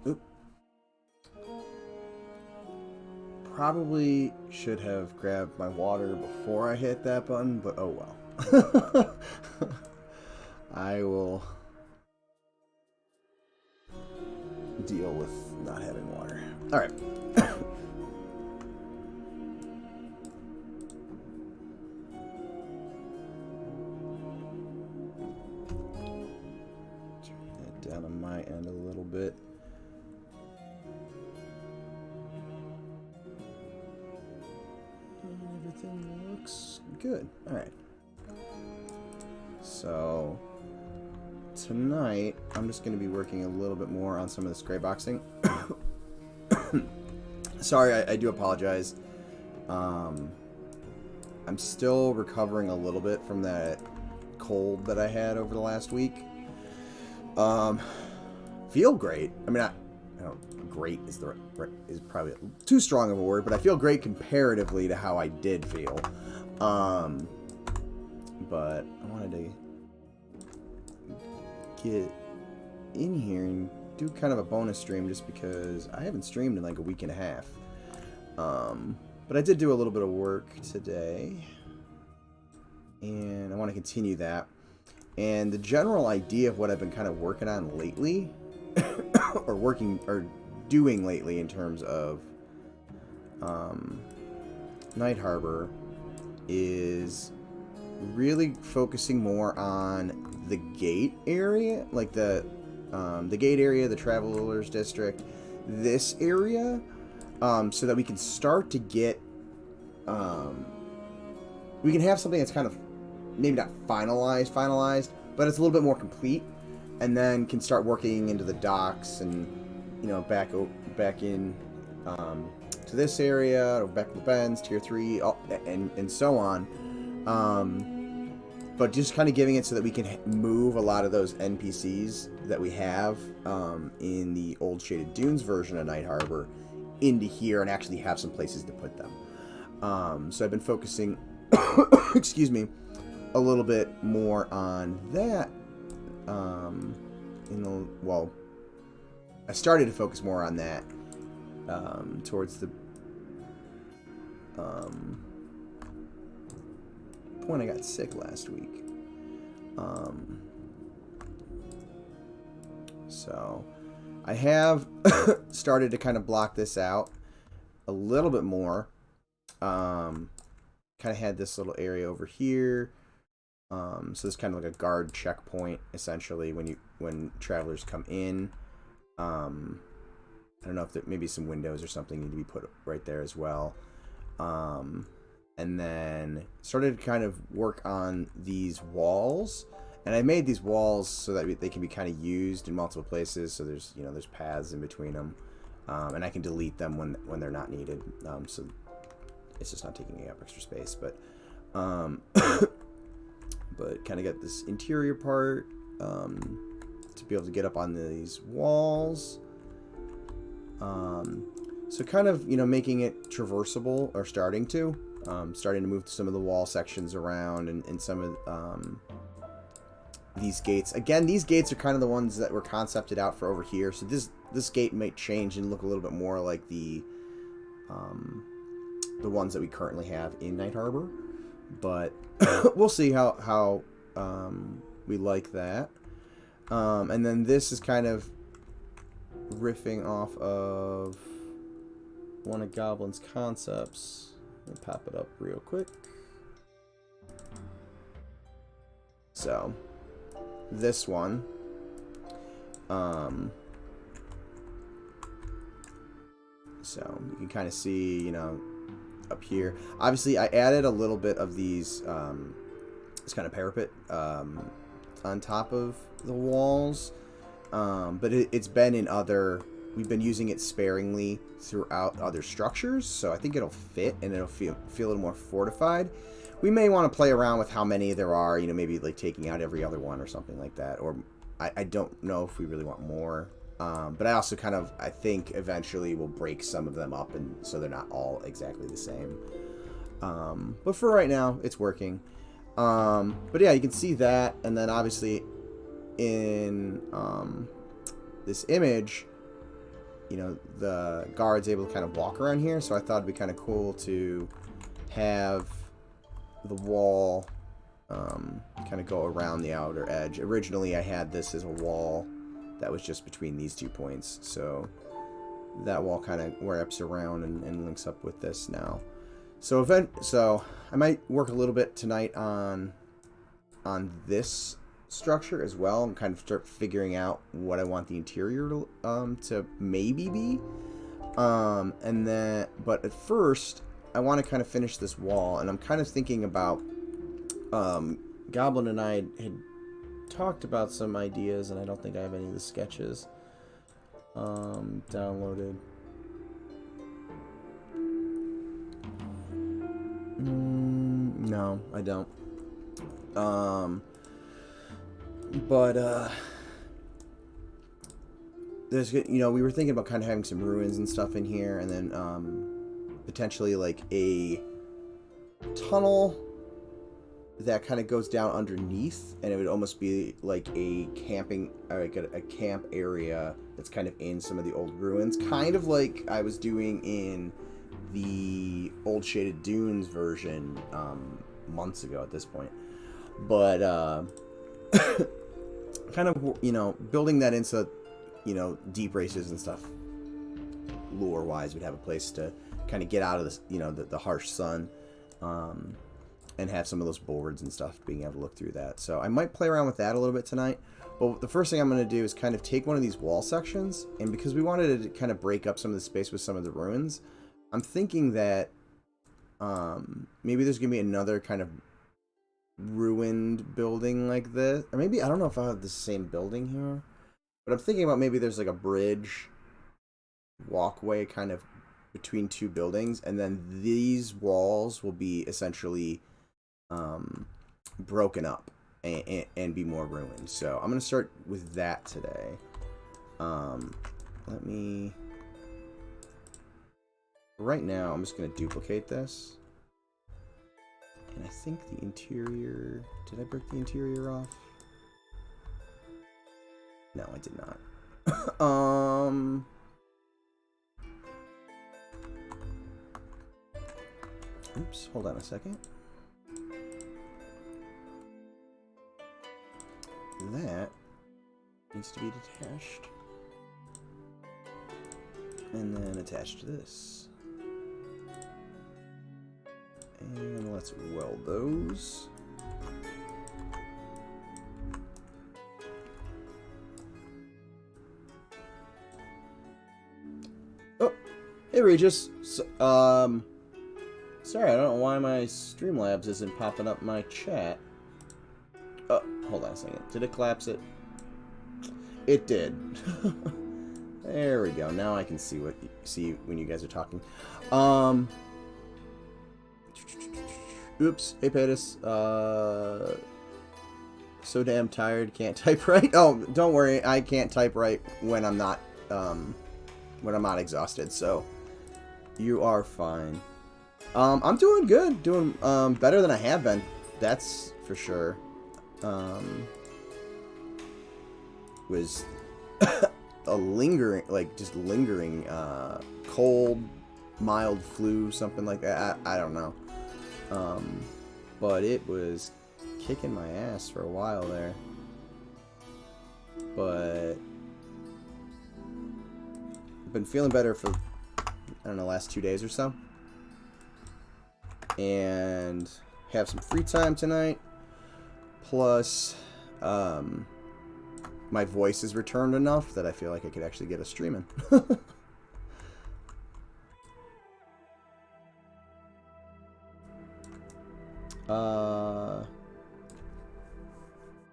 Oop. Probably should have grabbed my water before I hit that button, but oh well. I will deal with not having water. Alright. Turn that down on my end a little bit. And everything looks good. Alright. So tonight, I'm just going to be working a little bit more on some of this gray boxing. Sorry, I do apologize. I'm still recovering a little bit from that cold that I had over the last week. Feel great. I mean, I don't, great is probably too strong of a word, but I feel great comparatively to how I did feel. But I wanted to get in here and do kind of a bonus stream just because I haven't streamed in like a week and a half. But I did do a little bit of work today, and I want to continue that. And the general idea of what I've been kind of working on lately, or doing lately in terms of Night Harbor, is really focusing more on the gate area, like the gate area, the Travelers District, this area, so that we can start to get, we can have something that's kind of maybe not finalized, but it's a little bit more complete, and then can start working into the docks and, you know, back in to this area, or back to the bends, tier 3, and so on. But just kind of giving it so that we can move a lot of those NPCs that we have in the old Shaded Dunes version of Night Harbor into here and actually have some places to put them. So I've been focusing, excuse me, a little bit more on that. Well, I started to focus more on that towards the point I got sick last week. So I have started to kind of block this out a little bit more. Kind of had this little area over here. So it's kind of like a guard checkpoint essentially when travelers come in. I don't know if there maybe some windows or something need to be put right there as well. And then started to kind of work on these walls, and I made these walls so that they can be kind of used in multiple places. So there's paths in between them, and I can delete them when they're not needed. So it's just not taking up extra space, but but kind of got this interior part to be able to get up on these walls. So kind of, making it traversable, or starting to move some of the wall sections around, and some of these gates. Again, these gates are kind of the ones that were concepted out for over here. So this gate might change and look a little bit more like the ones that we currently have in Night Harbor. But we'll see how we like that. And then this is kind of riffing off of one of Goblin's concepts. Let me pop it up real quick. So this one, so you can kind of see, up here. Obviously, I added a little bit of these, this kind of parapet on top of the walls, but it's been in other. We've been using it sparingly throughout other structures, so I think it'll fit and it'll feel a little more fortified. We may want to play around with how many there are, maybe like taking out every other one or something like that. Or I don't know if we really want more. But I also I think eventually we'll break some of them up, and so they're not all exactly the same. But for right now, it's working. But yeah, you can see that, and then obviously in this image, you know, the guards able to kind of walk around here. So I thought it'd be kind of cool to have the wall kind of go around the outer edge. Originally, I had this as a wall that was just between these 2 points. So that wall kind of wraps around and links up with this now. So I might work a little bit tonight on this structure as well, and kind of start figuring out what I want the interior to maybe be. And then, but at first, I want to kind of finish this wall, and I'm kind of thinking about. Goblin and I had talked about some ideas, and I don't think I have any of the sketches downloaded. No, I don't. There's, you know, we were thinking about kind of having some ruins and stuff in here, and then potentially like a tunnel that kind of goes down underneath, and it would almost be like a camping, or like a camp area that's kind of in some of the old ruins, kind of like I was doing in the old Shaded Dunes version months ago at this point. But kind of, you know, building that into, you know, deep races and stuff, lore wise, we'd have a place to kind of get out of this, you know, the harsh sun, and have some of those boards and stuff, being able to look through that. So I might play around with that a little bit tonight. But the first thing I'm going to do is kind of take one of these wall sections, and because we wanted to kind of break up some of the space with some of the ruins, I'm thinking that maybe there's going to be another kind of ruined building like this. Or maybe, I don't know if I have the same building here, but I'm thinking about maybe there's like a bridge walkway kind of between 2 buildings, and then these walls will be essentially broken up and be more ruined. So I'm going to start with that today. Let me... Right now, I'm just going to duplicate this. And I think the interior... Did I break the interior off? No, I did not. Oops, hold on a second. That needs to be detached. And then attach to this. And let's weld those. Oh, hey Regis. Sorry, I don't know why my Streamlabs isn't popping up my chat. Oh, hold on a second. Did it collapse it? It did. There we go. Now I can see when you guys are talking. Oops. Hey, Paytas. So damn tired. Can't type right. Oh, don't worry. I can't type right when I'm not exhausted. So you are fine. I'm doing good. Doing better than I have been. That's for sure. Was a lingering, cold, mild flu, something like that. I don't know. But it was kicking my ass for a while there. But I've been feeling better for, I don't know, last 2 days or so. And have some free time tonight. Plus, my voice is returned enough that I feel like I could actually get a stream in.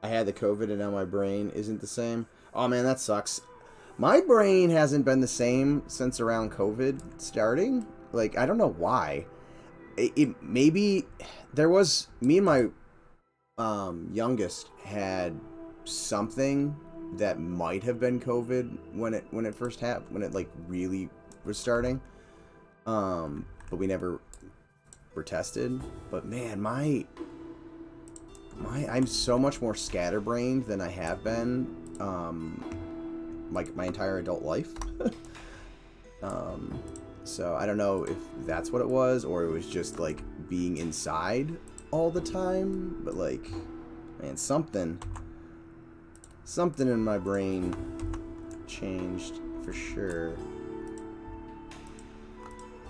I had the COVID and now my brain isn't the same. Oh man, that sucks. My brain hasn't been the same since around COVID starting. Like, I don't know why. It maybe there was, me and my youngest had something that might have been COVID when it first happened, when it like really was starting. But we never were tested. But man, I'm so much more scatterbrained than I have been like my entire adult life. So I don't know if that's what it was, or it was just like being inside all the time. But like, man, something in my brain changed for sure.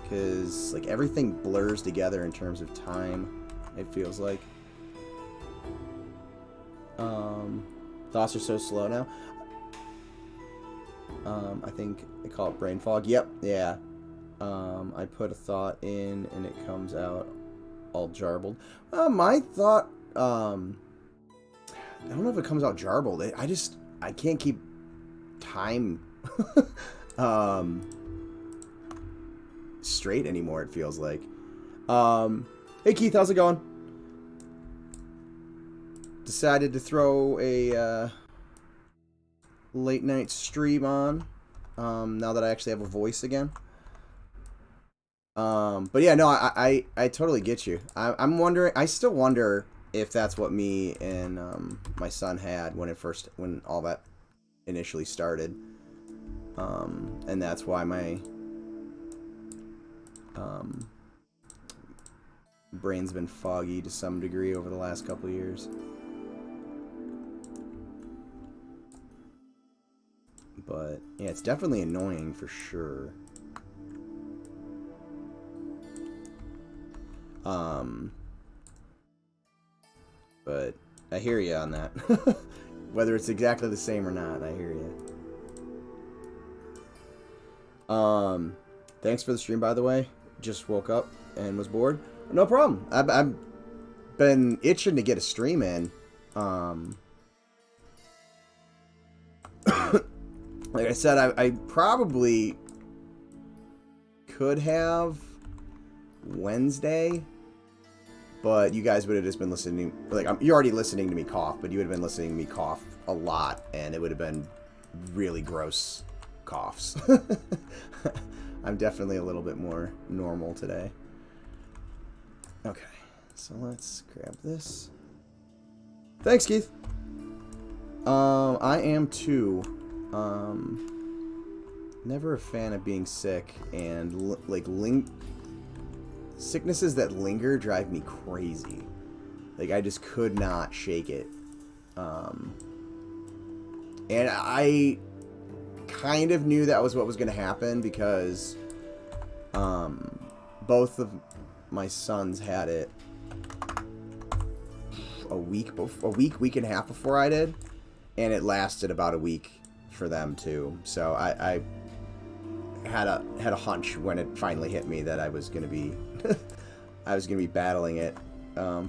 Because like everything blurs together in terms of time, it feels like. Thoughts are so slow now. I think they call it brain fog. Yep, yeah. I put a thought in and it comes out all jarbled. My thought, I don't know if it comes out jarbled. I can't keep time straight anymore, it feels like. Hey Keith, how's it going? Decided to throw a late night stream on now that I actually have a voice again. But yeah, no, I totally get you. I'm wondering, I still wonder if that's what me and my son had when all that initially started. And that's why my brain's been foggy to some degree over the last couple of years. But yeah, it's definitely annoying for sure. But I hear you on that. Whether it's exactly the same or not, I hear you. Thanks for the stream, by the way. Just woke up and was bored. No problem. I've been itching to get a stream in. Like I said, I probably could have Wednesday, but you guys would have just been listening. Like, you're already listening to me cough, but you would have been listening to me cough a lot, and it would have been really gross coughs. I'm definitely a little bit more normal today. Okay, so let's grab this. Thanks, Keith. I am too. Never a fan of being sick, and sicknesses that linger drive me crazy. Like, I just could not shake it. And I kind of knew that was what was going to happen because both of my sons had it a week and a half before I did, and it lasted about a week for them too. So I had a hunch when it finally hit me that I was gonna be battling it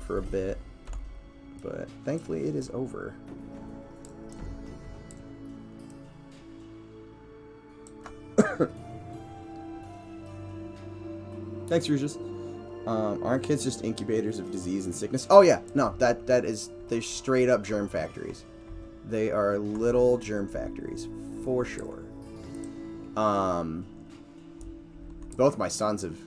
for a bit, but thankfully it is over. Thanks, Regis. Aren't kids just incubators of disease and sickness? Oh yeah, no, they're straight up germ factories. They are little germ factories, for sure. Both my sons have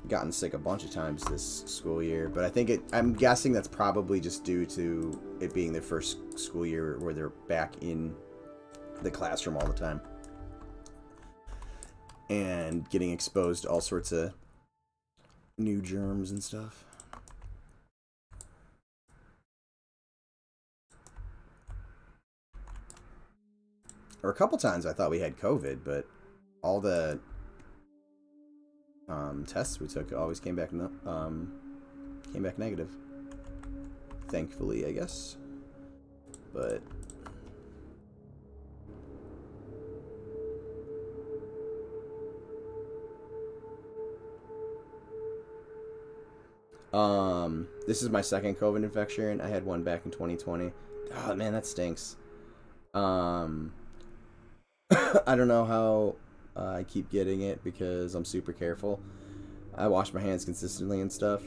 gotten sick a bunch of times this school year, but I'm guessing that's probably just due to it being their first school year where they're back in the classroom all the time and getting exposed to all sorts of new germs and stuff. Or a couple times I thought we had COVID, but all the tests we took always came back negative. Thankfully, I guess. But this is my second COVID infection. I had one back in 2020. Oh man, that stinks. I don't know how I keep getting it because I'm super careful. I wash my hands consistently and stuff.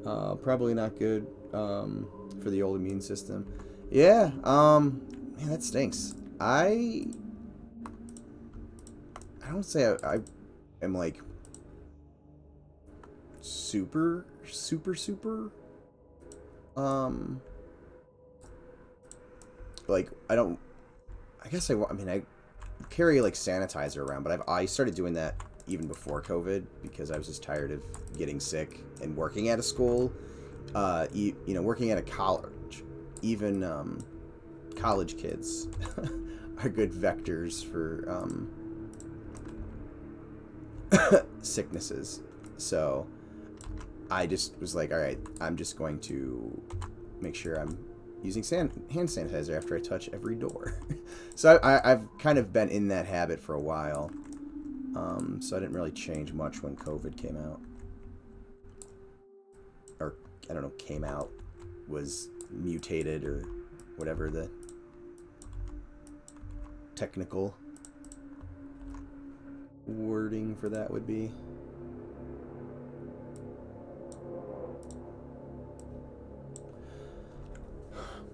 Probably not good for the old immune system. Yeah, man, that stinks. I don't say I am like super like I guess I mean carry like sanitizer around, but I started doing that even before COVID because I was just tired of getting sick and working at a school, you know, working at a college. Even college kids are good vectors for sicknesses. So I just was like, all right, I'm just going to make sure I'm using hand sanitizer after I touch every door. So I've kind of been in that habit for a while. So I didn't really change much when COVID came out. Or, I don't know, came out, was mutated, or whatever the technical wording for that would be.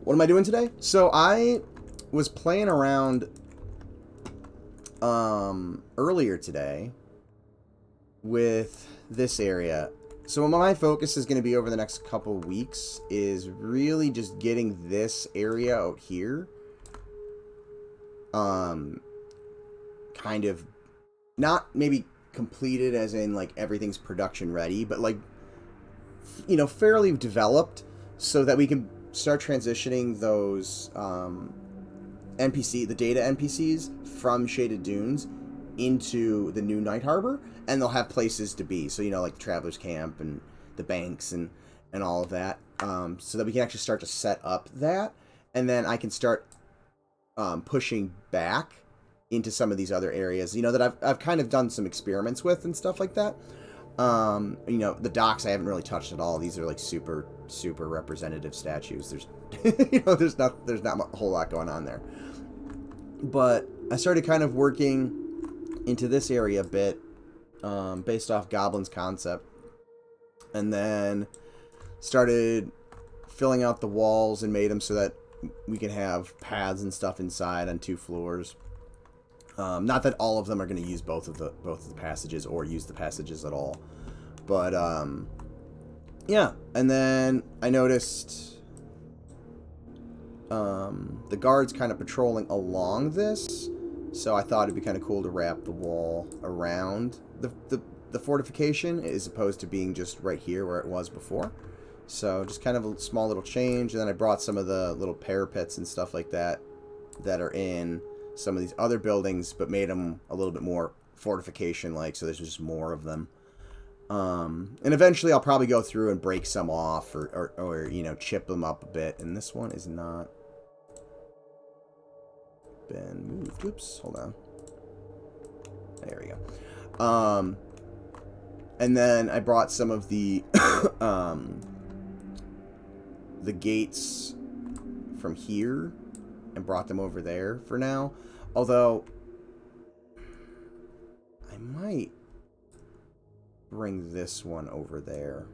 What am I doing today? So I was playing around earlier today with this area. So my focus is going to be over the next couple weeks is really just getting this area out here kind of not maybe completed as in like everything's production ready, but like, you know, fairly developed so that we can start transitioning those the data NPCs from Shaded Dunes into the new Night Harbor, and they'll have places to be. So, you know, like the Traveler's Camp and the banks and all of that, so that we can actually start to set up that, and then I can start pushing back into some of these other areas, you know, that I've kind of done some experiments with and stuff like that. You know, the docks I haven't really touched at all. These are like super representative statues. There's you know, there's not a whole lot going on there. But I started kind of working into this area a bit, based off Goblin's concept, and then started filling out the walls and made them so that we can have paths and stuff inside on 2 floors. Not that all of them are going to use both of the passages or use the passages at all, but yeah. And then I noticed the guards kind of patrolling along this, so I thought it'd be kind of cool to wrap the wall around the fortification as opposed to being just right here where it was before. So just kind of a small little change. And then I brought some of the little parapets and stuff like that are in some of these other buildings, but made them a little bit more fortification-like, so there's just more of them. And eventually I'll probably go through and break some off or you know, chip them up a bit. And this one is not been moved. Oops, hold on. There we go. And then I brought some of the the gates from here and brought them over there for now. Although I might bring this one over there.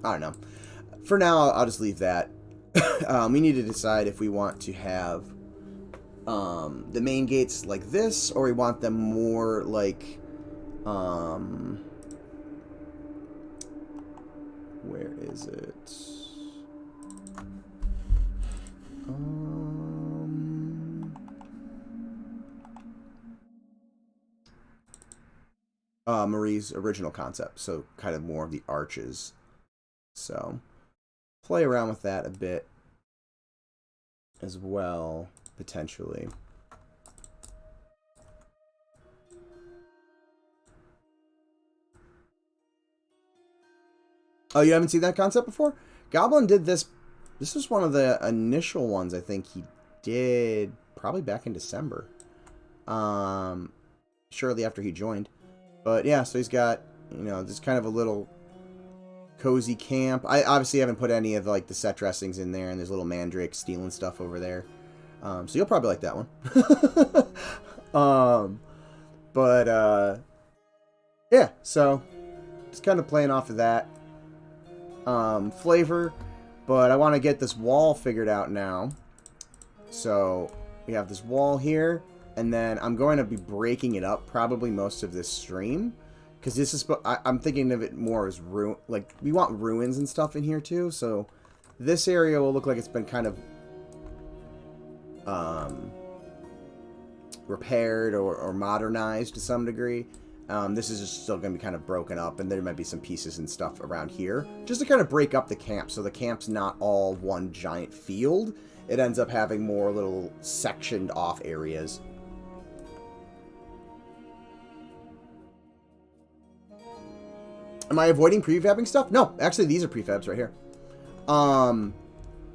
I don't know. For now, I'll just leave that. We need to decide if we want to have the main gates like this, or we want them more like where is it? Marie's original concept, so kind of more of the arches. So play around with that a bit as well, potentially. Oh, you haven't seen that concept before? Goblin did this. This was one of the initial ones I think he did probably back in December. Shortly after he joined. But yeah, so he's got, you know, this kind of a little cozy camp. I obviously haven't put any of like the set dressings in there, and there's little mandrake stealing stuff over there. So you'll probably like that one. Yeah, so just kind of playing off of that flavor. But I want to get this wall figured out now. So we have this wall here. And then I'm going to be breaking it up probably most of this stream. Because this is, I'm thinking of it more as like we want ruins and stuff in here too. So this area will look like it's been kind of repaired or modernized to some degree. This is just still going to be kind of broken up, and there might be some pieces and stuff around here, just to kind of break up the camp, so the camp's not all one giant field. It ends up having more little sectioned off areas. Am I avoiding prefabbing stuff? No, actually these are prefabs right here.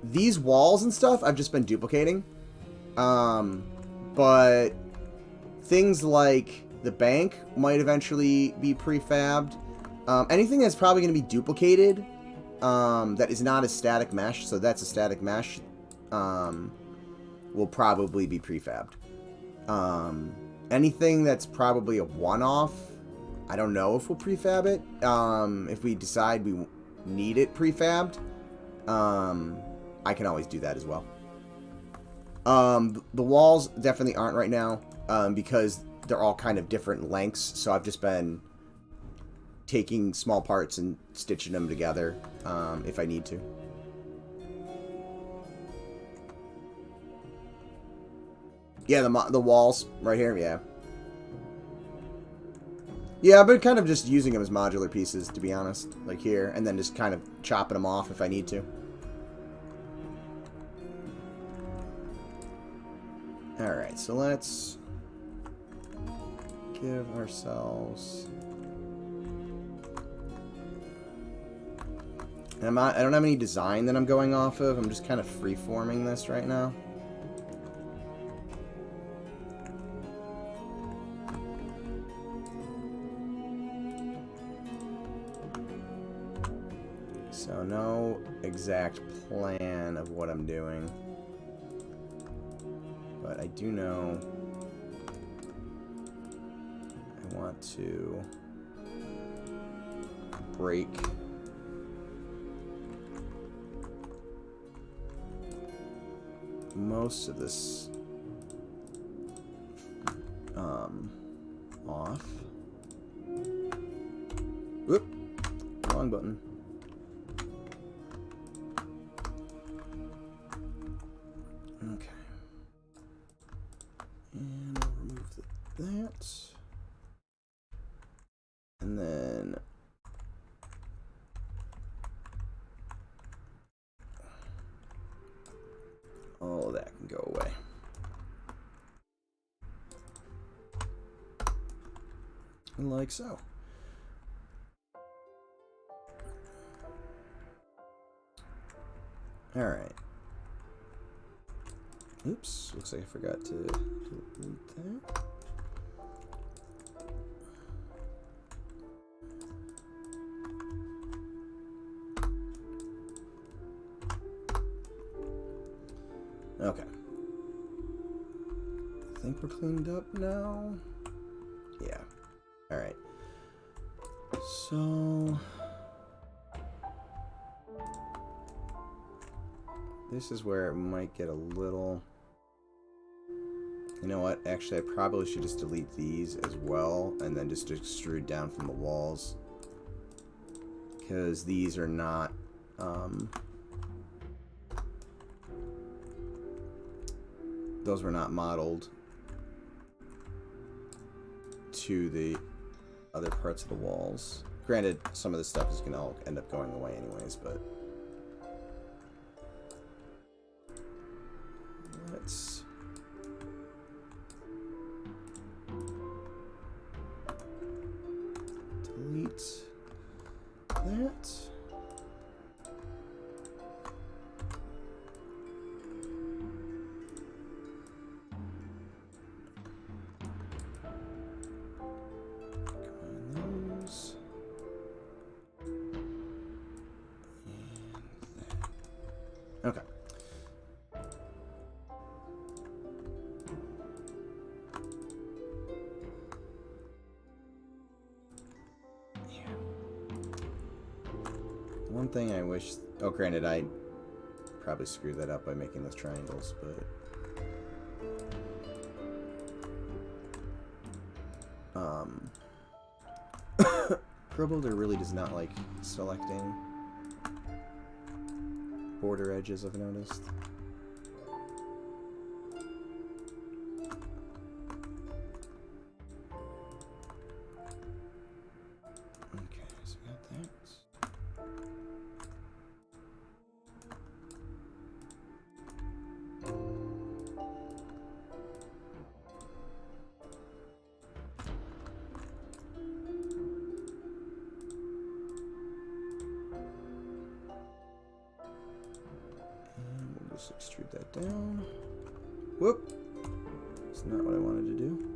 These walls and stuff I've just been duplicating. But things like the bank might eventually be prefabbed. Anything that's probably going to be duplicated that is not a static mesh, so that's a static mesh, will probably be prefabbed. Anything that's probably a one-off, I don't know if we'll prefab it. If we decide we need it prefabbed, I can always do that as well. The walls definitely aren't right now because they're all kind of different lengths, so I've just been taking small parts and stitching them together if I need to. Yeah, the walls right here, yeah. Yeah, I've been kind of just using them as modular pieces, to be honest, like here, and then just kind of chopping them off if I need to. Alright, so let's give ourselves... I don't have any design that I'm going off of. I'm just kind of free-forming this right now. So no exact plan of what I'm doing. But I do know I want to break most of this off. Whoop, wrong button. Okay. And we'll remove that. And then all of that can go away. And like so. All right. Oops, looks like I forgot to delete that. Okay. I think we're cleaned up now. Yeah. All right. So this is where it might get a little... You know what? Actually, I probably should just delete these as well and then just extrude down from the walls. Because these are not... those were not modeled to the other parts of the walls. Granted, some of this stuff is going to all end up going away anyways, but... Let's... delete that. Okay. Yeah. One thing I wish... Oh, granted, I probably screwed that up by making those triangles, but... Pro Builder really does not like selecting border edges, I've noticed. Just extrude that down. Whoop! That's not what I wanted to do.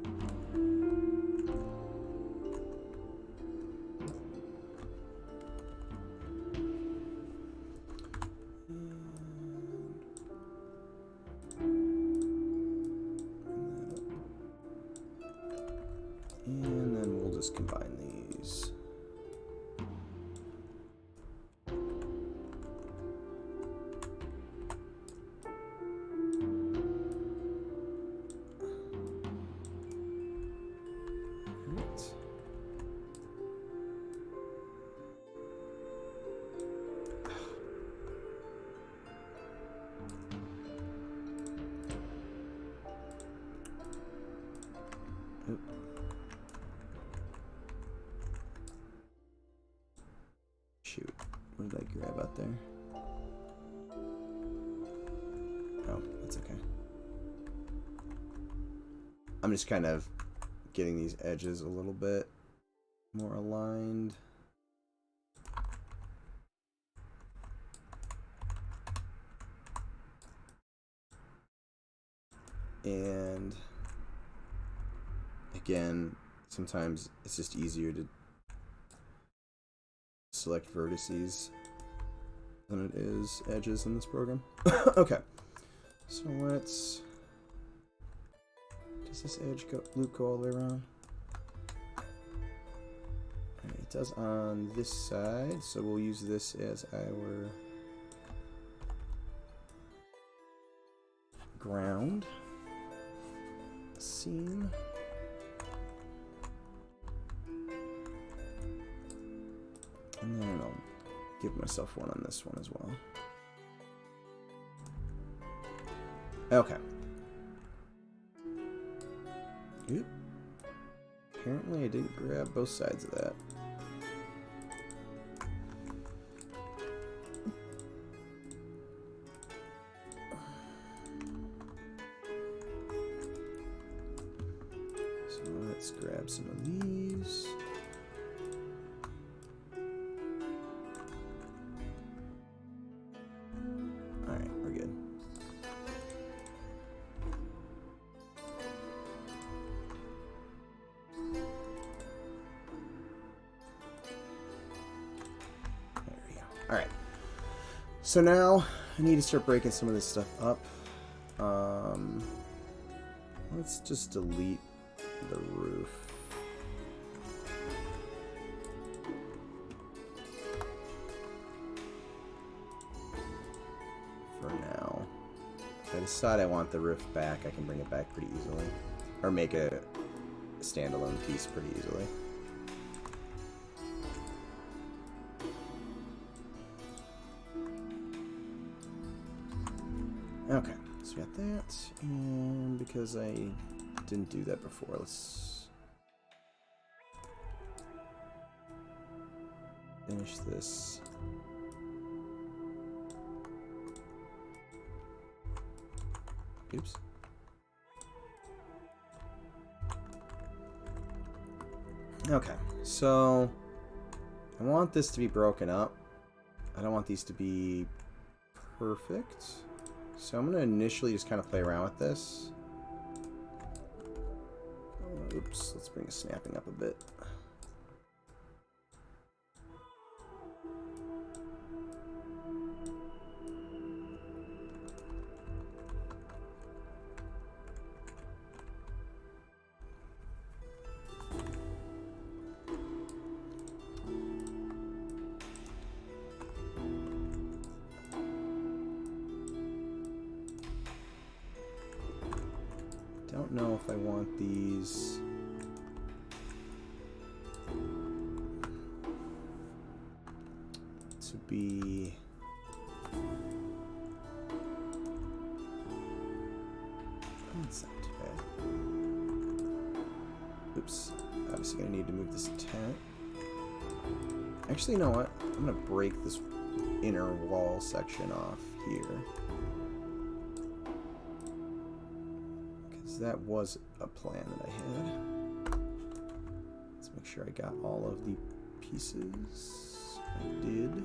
And then we'll just combine these. Shoot, what did I grab out there? Oh, that's okay. I'm just kind of getting these edges a little bit more aligned. And again, sometimes it's just easier to select vertices than it is edges in this program. Okay, so let's... Does this edge loop go all the way around? Alright, it does on this side, so we'll use this as our ground scene. And then I'll give myself one on this one as well. Okay. Oop. Apparently I didn't grab both sides of that. So let's grab some of these. Alright, we're good. There we go. Alright. So now I need to start breaking some of this stuff up. Let's just delete the roof. For now. If I decide I want the roof back, I can bring it back pretty easily. Or make a standalone piece pretty easily. Okay, so we got that, and because I didn't do that before, let's finish this. Oops. Okay, so I want this to be broken up. I don't want these to be perfect. So I'm going to initially just kind of play around with this. Oops, let's bring the snapping up a bit. Don't know if I want these to be that's not too bad. Oops, obviously gonna need to move this tent. Actually, you know what? I'm gonna break this inner wall section off here. That was a plan that I had. Let's make sure I got all of the pieces. I did.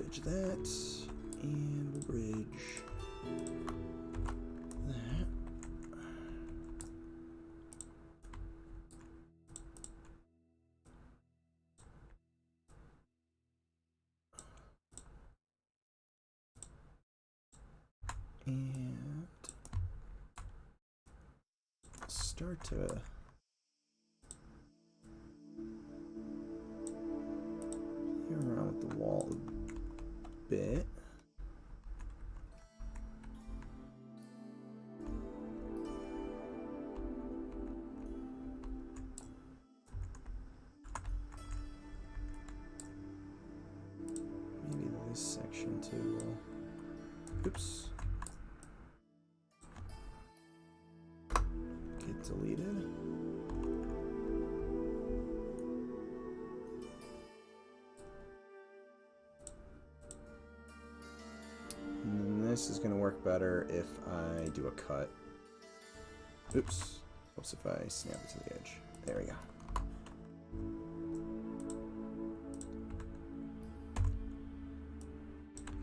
bridge that, and we'll bridge that. And start to play around with the wall a bit. Maybe this section too. Oops. Get deleted. And then this is going to work better if I do a cut. Oops. Oops, if I snap it to the edge. There we go.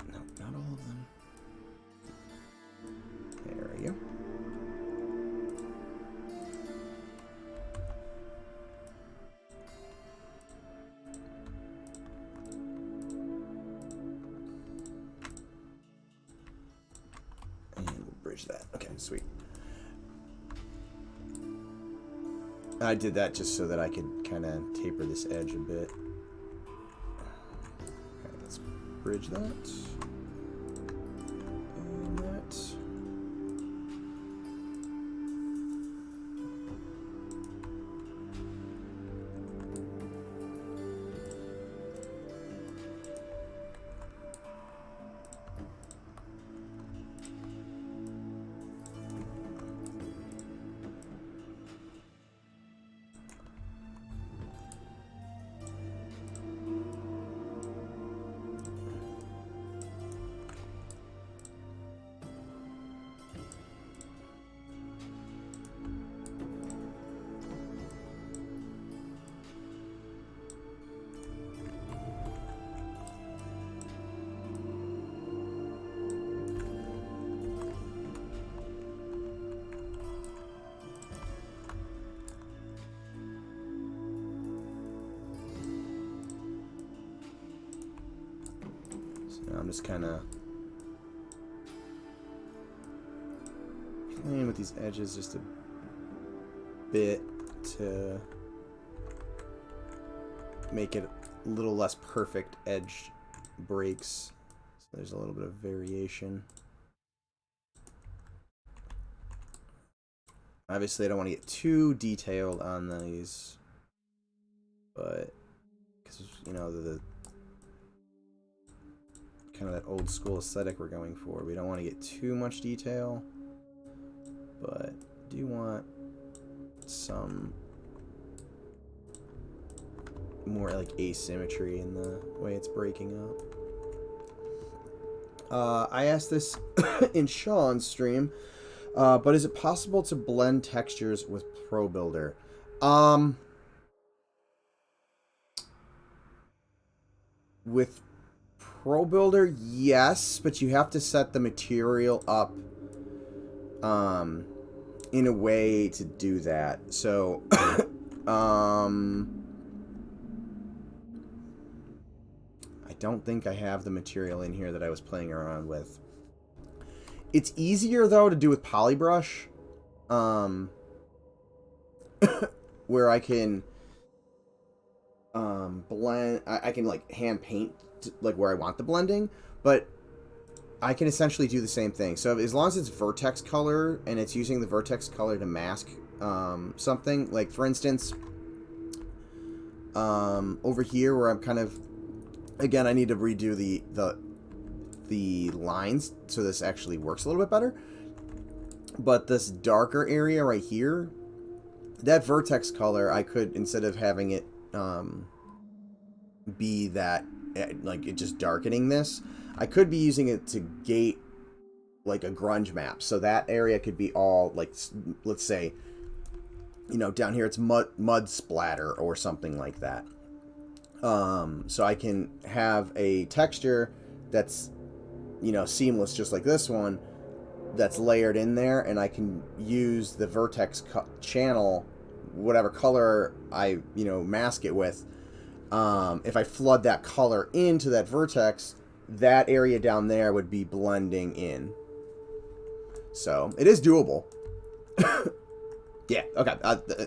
No, not all of them. There we go. And we'll bridge that. Okay, sweet. I did that just so that I could kind of taper this edge a bit. Okay, let's bridge that. And that. I'm just kind of playing with these edges just a bit to make it a little less perfect edge breaks. So there's a little bit of variation. Obviously, I don't want to get too detailed on these, but because, you know, the kind of that old school aesthetic we're going for. We don't want to get too much detail, but do want some more like asymmetry in the way it's breaking up. I asked this in Sean's stream, but is it possible to blend textures with Pro Builder? With Pro Builder, yes, but you have to set the material up in a way to do that. So I don't think I have the material in here that I was playing around with. It's easier though to do with Polybrush, where I can blend. I can like hand paint like where I want the blending, but I can essentially do the same thing. So as long as it's vertex color and it's using the vertex color to mask something, like for instance, over here where I'm kind of, again, I need to redo the lines so this actually works a little bit better. But this darker area right here, that vertex color, I could, instead of having it be that, like, it just darkening this, I could be using it to gate, like, a grunge map. So that area could be all, like, let's say, you know, down here it's mud splatter or something like that. So I can have a texture that's, you know, seamless just like this one, that's layered in there, and I can use the vertex channel, whatever color I, you know, mask it with. If I flood that color into that vertex, that area down there would be blending in. So it is doable. Yeah, okay,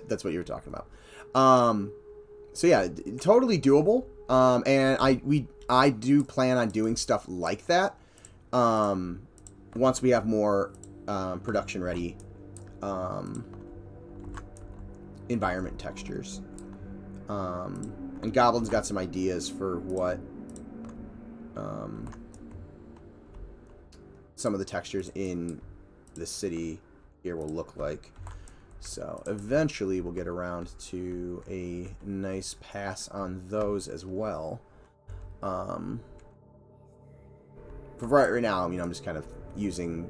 that's what you were talking about. So yeah, totally doable. And I do plan on doing stuff like that. Once we have more production ready environment textures. And Goblin's got some ideas for what some of the textures in the city here will look like. So eventually we'll get around to a nice pass on those as well. For right now, you know, I'm just kind of using,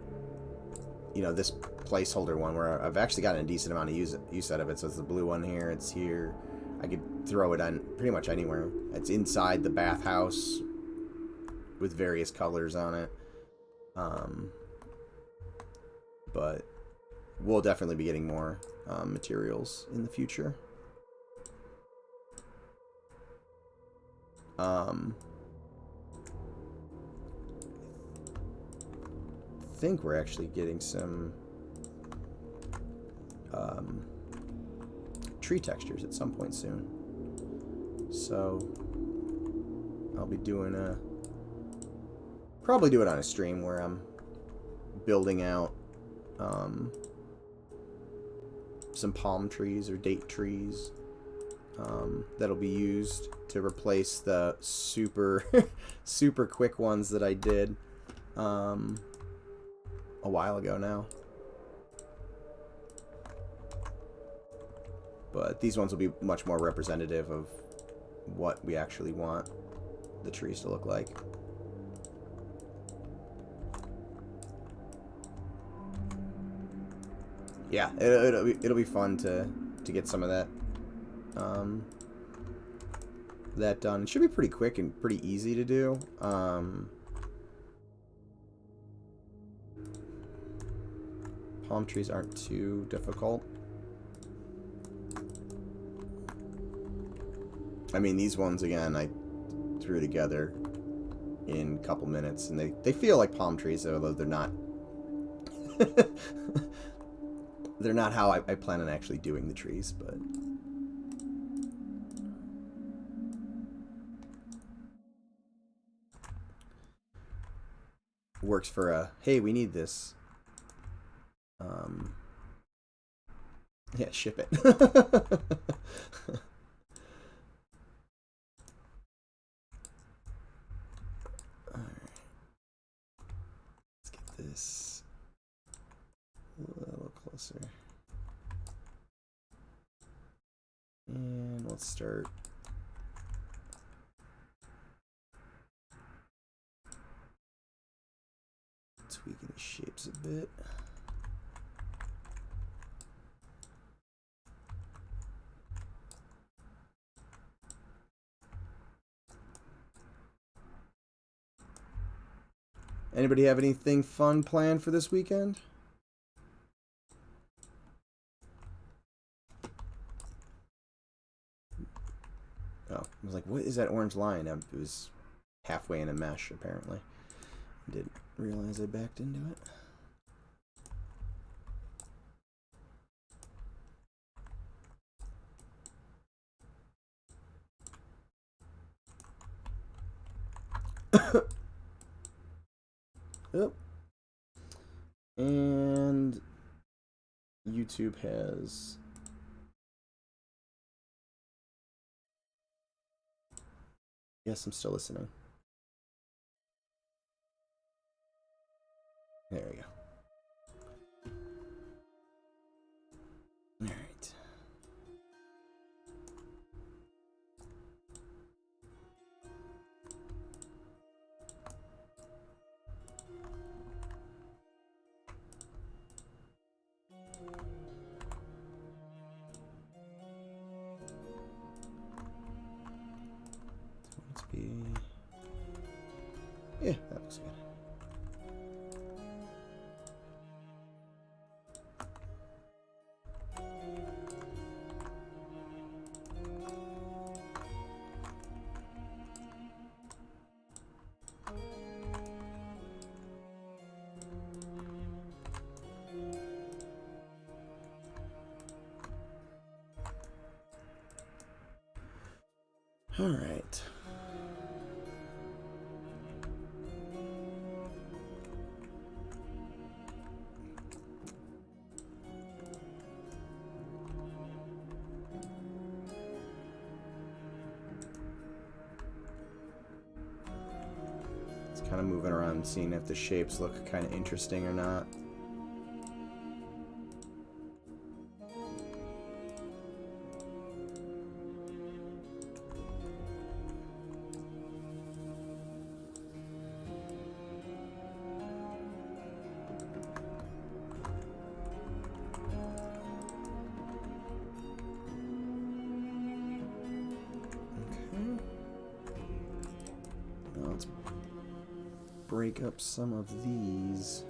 you know, this placeholder one where I've actually gotten a decent amount of use out of it. So it's the blue one here. It's here. I could throw it on pretty much anywhere. It's inside the bathhouse with various colors on it. But we'll definitely be getting more materials in the future. I think we're actually getting some tree textures at some point soon. So I'll be doing probably do it on a stream where I'm building out some palm trees or date trees that'll be used to replace the super super quick ones that I did a while ago now. But these ones will be much more representative of what we actually want the trees to look like. Yeah, it'll be fun to get some of that that done. It should be pretty quick and pretty easy to do. Palm trees aren't too difficult. I mean, these ones, again, I threw together in a couple minutes, and they feel like palm trees, although they're not. They're not how I plan on actually doing the trees, but... works for a, hey, we need this. Yeah, ship it. This a little closer, and let's start tweaking the shapes a bit. Anybody have anything fun planned for this weekend? Oh, I was like, what is that orange line? It was halfway in a mesh, apparently. I didn't realize I backed into it. Yep. And YouTube has... Yes, I'm still listening. There we go. All right. Yeah, that looks good. All right. It's kind of moving around, seeing if the shapes look kind of interesting or not. Let's break up some of these.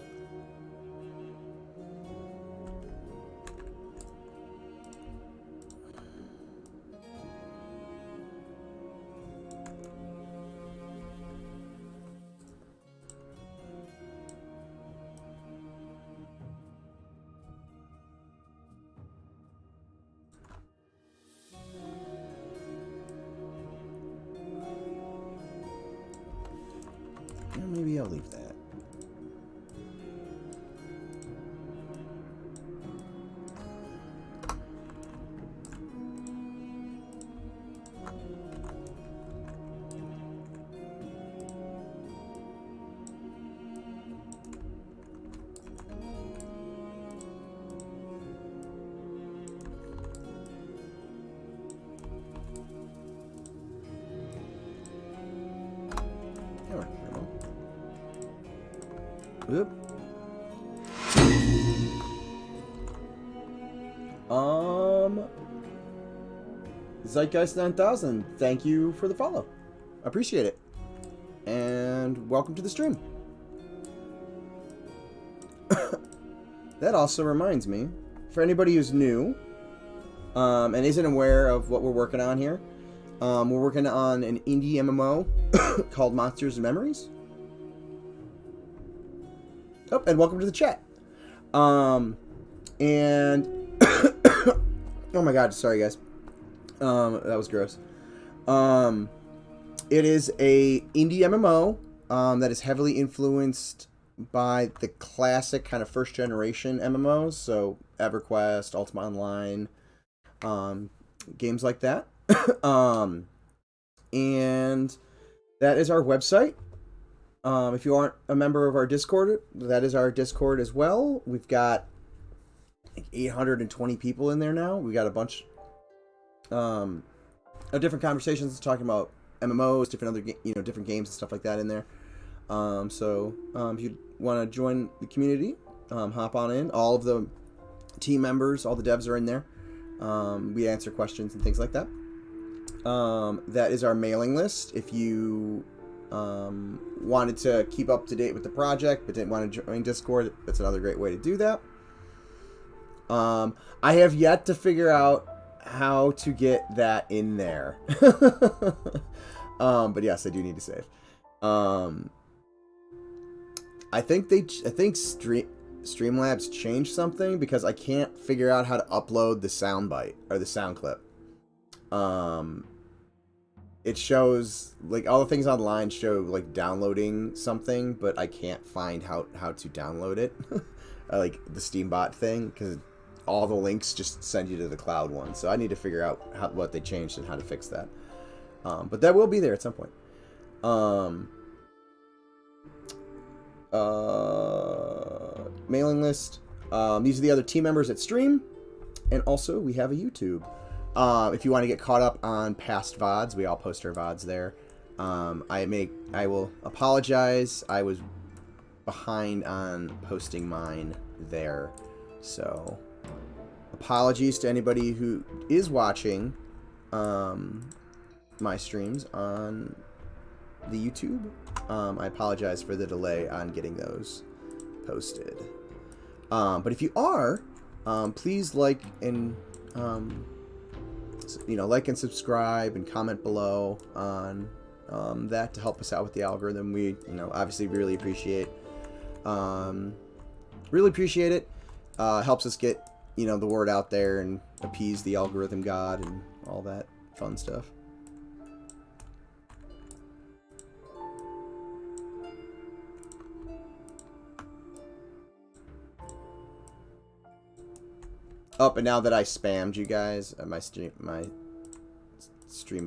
Maybe I'll leave that. Whoop. Zeitgeist 9000, thank you for the follow. Appreciate it. And welcome to the stream. That also reminds me, for anybody who's new and isn't aware of what we're working on here, we're working on an indie MMO called Monsters and Memories. Oh, and welcome to the chat. And oh my god, sorry guys. That was gross. It is a indie MMO that is heavily influenced by the classic kind of first generation MMOs, so EverQuest, Ultima Online, games like that. And that is our website. If you aren't a member of our Discord, that is our Discord as well. We've got like 820 people in there now. We got a bunch of different conversations talking about MMOs, different other different games and stuff like that in there. So if you want to join the community, hop on in. All of the team members, all the devs are in there. We answer questions and things like that. That is our mailing list. If you wanted to keep up to date with the project but didn't want to join Discord, that's another great way to do that. I have yet to figure out how to get that in there. But yes, I do need to save. I think Streamlabs changed something because I can't figure out how to upload the soundbite or the sound clip. It shows like all the things online show like downloading something, but I can't find how to download it. Like the Steambot thing, because all the links just send you to the cloud one. So I need to figure out what they changed and how to fix that. But that will be there at some point. Mailing list. These are the other team members at stream, and also we have a YouTube. If you want to get caught up on past VODs, we all post our VODs there. I will apologize. I was behind on posting mine there. So, apologies to anybody who is watching my streams on the YouTube. I apologize for the delay on getting those posted. But if you are, please like and like and subscribe and comment below on that to help us out with the algorithm. We obviously really appreciate it. Helps us get the word out there and appease the algorithm god and all that fun stuff. Oh, but now that I spammed you guys, my stream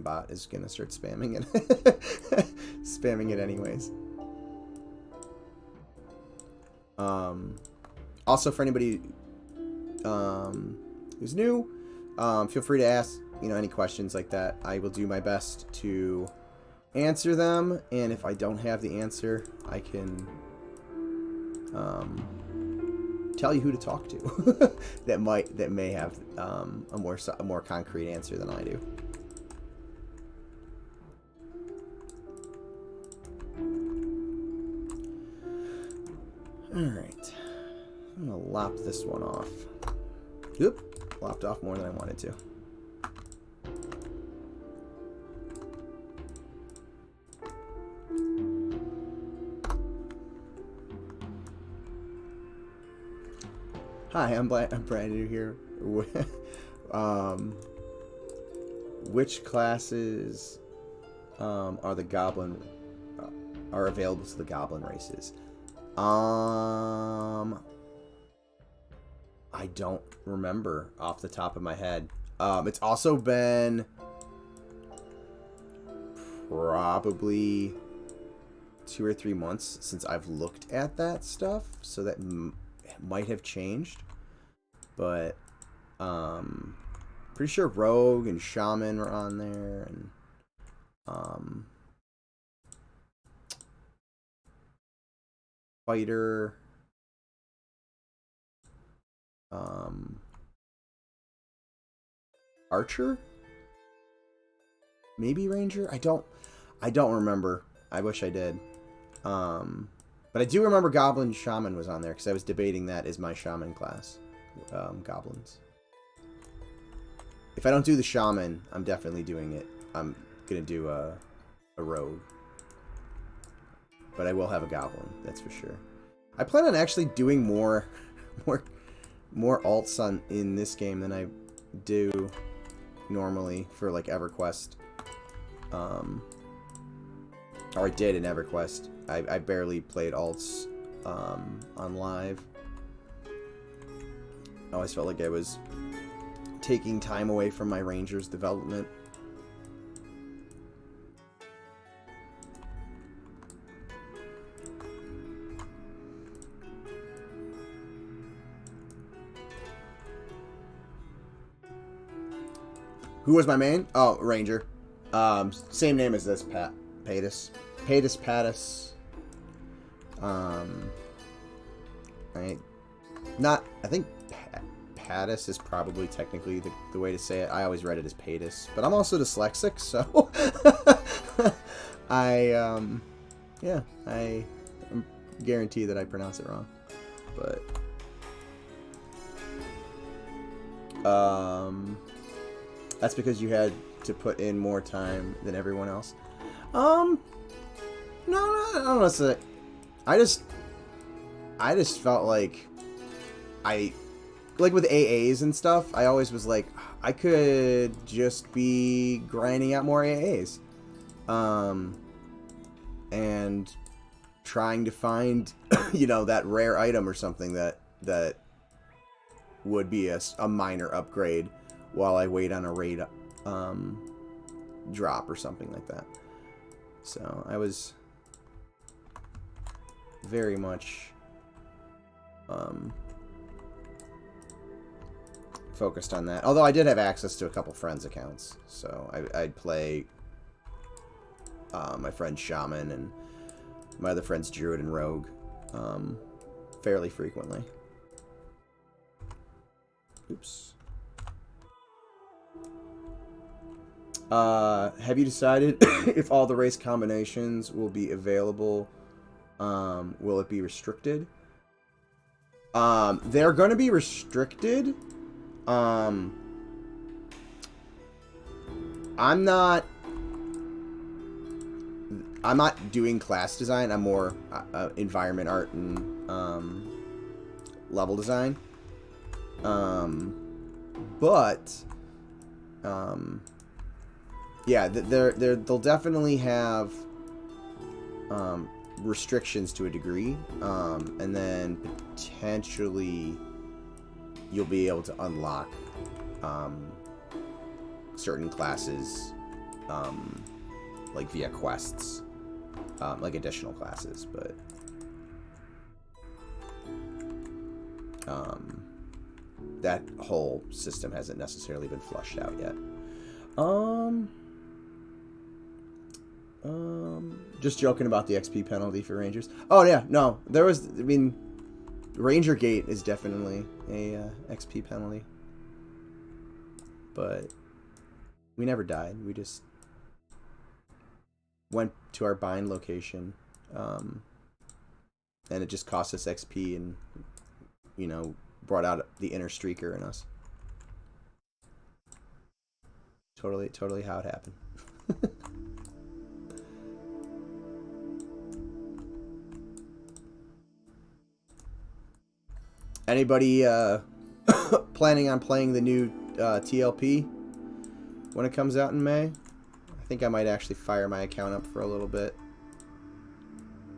bot is gonna start spamming it. Spamming it anyways. Also, for anybody who's new, feel free to ask any questions like that. I will do my best to answer them, and if I don't have the answer, I can tell you who to talk to that may have a more concrete answer than I do. All right, I'm gonna lop this one off. Oop, lopped off more than I wanted to. Hi, I'm Brandon here. Which classes are available to the goblin races? I don't remember off the top of my head. It's also been probably 2 or 3 months since I've looked at that stuff, so that might have changed, but pretty sure Rogue and Shaman were on there, and Fighter, Archer, maybe Ranger. I don't remember. I wish I did. But I do remember Goblin Shaman was on there, because I was debating that as my Shaman class. Goblins. If I don't do the Shaman, I'm definitely doing it. I'm going to do a Rogue. But I will have a Goblin, that's for sure. I plan on actually doing more alts in this game than I do normally for, like, EverQuest. Or I did in EverQuest. I barely played alts on live. I always felt like I was taking time away from my Rangers development. Who was my main? Oh, Ranger. Same name as this, Patus. Patus. I think Patus is probably technically the way to say it. I always read it as Patus, but I'm also dyslexic, so I guarantee that I pronounce it wrong. But that's because you had to put in more time than everyone else. No, I don't know. So I just felt like with AAs and stuff, I always was like, I could just be grinding out more AAs, and trying to find, that rare item or something that would be a minor upgrade while I wait on a raid drop or something like that. So I was very much focused on that. Although I did have access to a couple friends' accounts, so I'd play my friend Shaman and my other friends Druid and Rogue fairly frequently. Oops. Have you decided if all the race combinations will be available? Will it be restricted? They're going to be restricted. I'm not doing class design. I'm more environment art and level design. Yeah, they'll definitely have restrictions to a degree, and then potentially you'll be able to unlock certain classes, like via quests, like additional classes, but that whole system hasn't necessarily been flushed out yet. Just joking about the XP penalty for Rangers. Oh yeah, no, there was. I mean, Ranger Gate is definitely a XP penalty, but we never died. We just went to our bind location, and it just cost us XP, and you know, brought out the inner streaker in us. Totally how it happened. Anybody planning on playing the new TLP when it comes out in May? I think I might actually fire my account up for a little bit.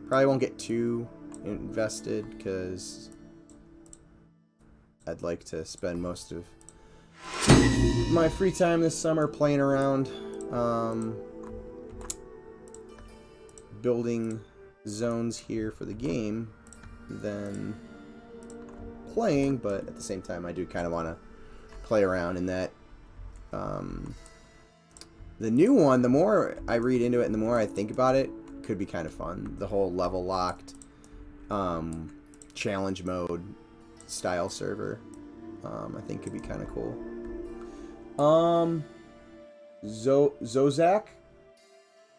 Probably won't get too invested because I'd like to spend most of my free time this summer playing around, building zones here for the game than playing, but at the same time I do kind of want to play around in that. The new one, the more I read into it and the more I think about it, could be kind of fun. The whole level locked challenge mode style server, I think could be kind of cool. Zozak,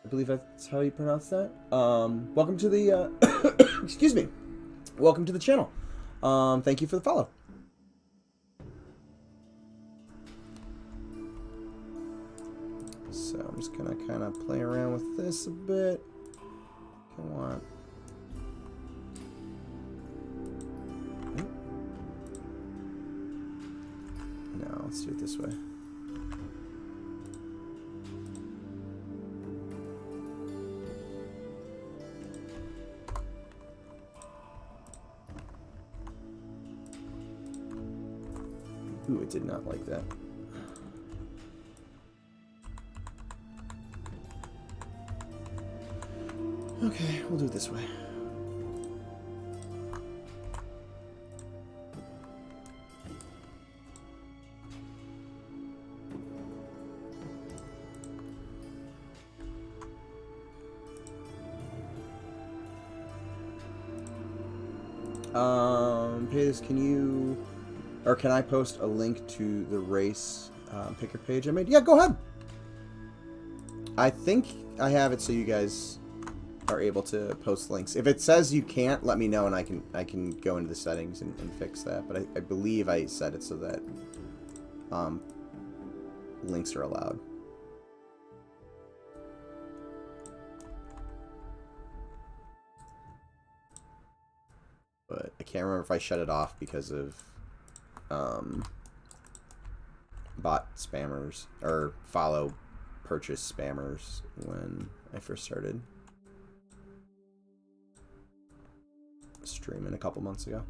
I believe that's how you pronounce that. Welcome to the excuse me, welcome to the channel. Thank you for the follow. So I'm just gonna kind of play around with this a bit. Come on. No, let's do it this way. Ooh, it did not like that. Okay, we'll do it this way. Paytas, can you, or can I post a link to the race picker page I made? Yeah, go ahead. I think I have it so you guys are able to post links. If it says you can't, let me know and I can go into the settings and fix that. But I believe I set it so that links are allowed. But I can't remember if I shut it off because of bot spammers or follow purchase spammers when I first started streaming a couple months ago.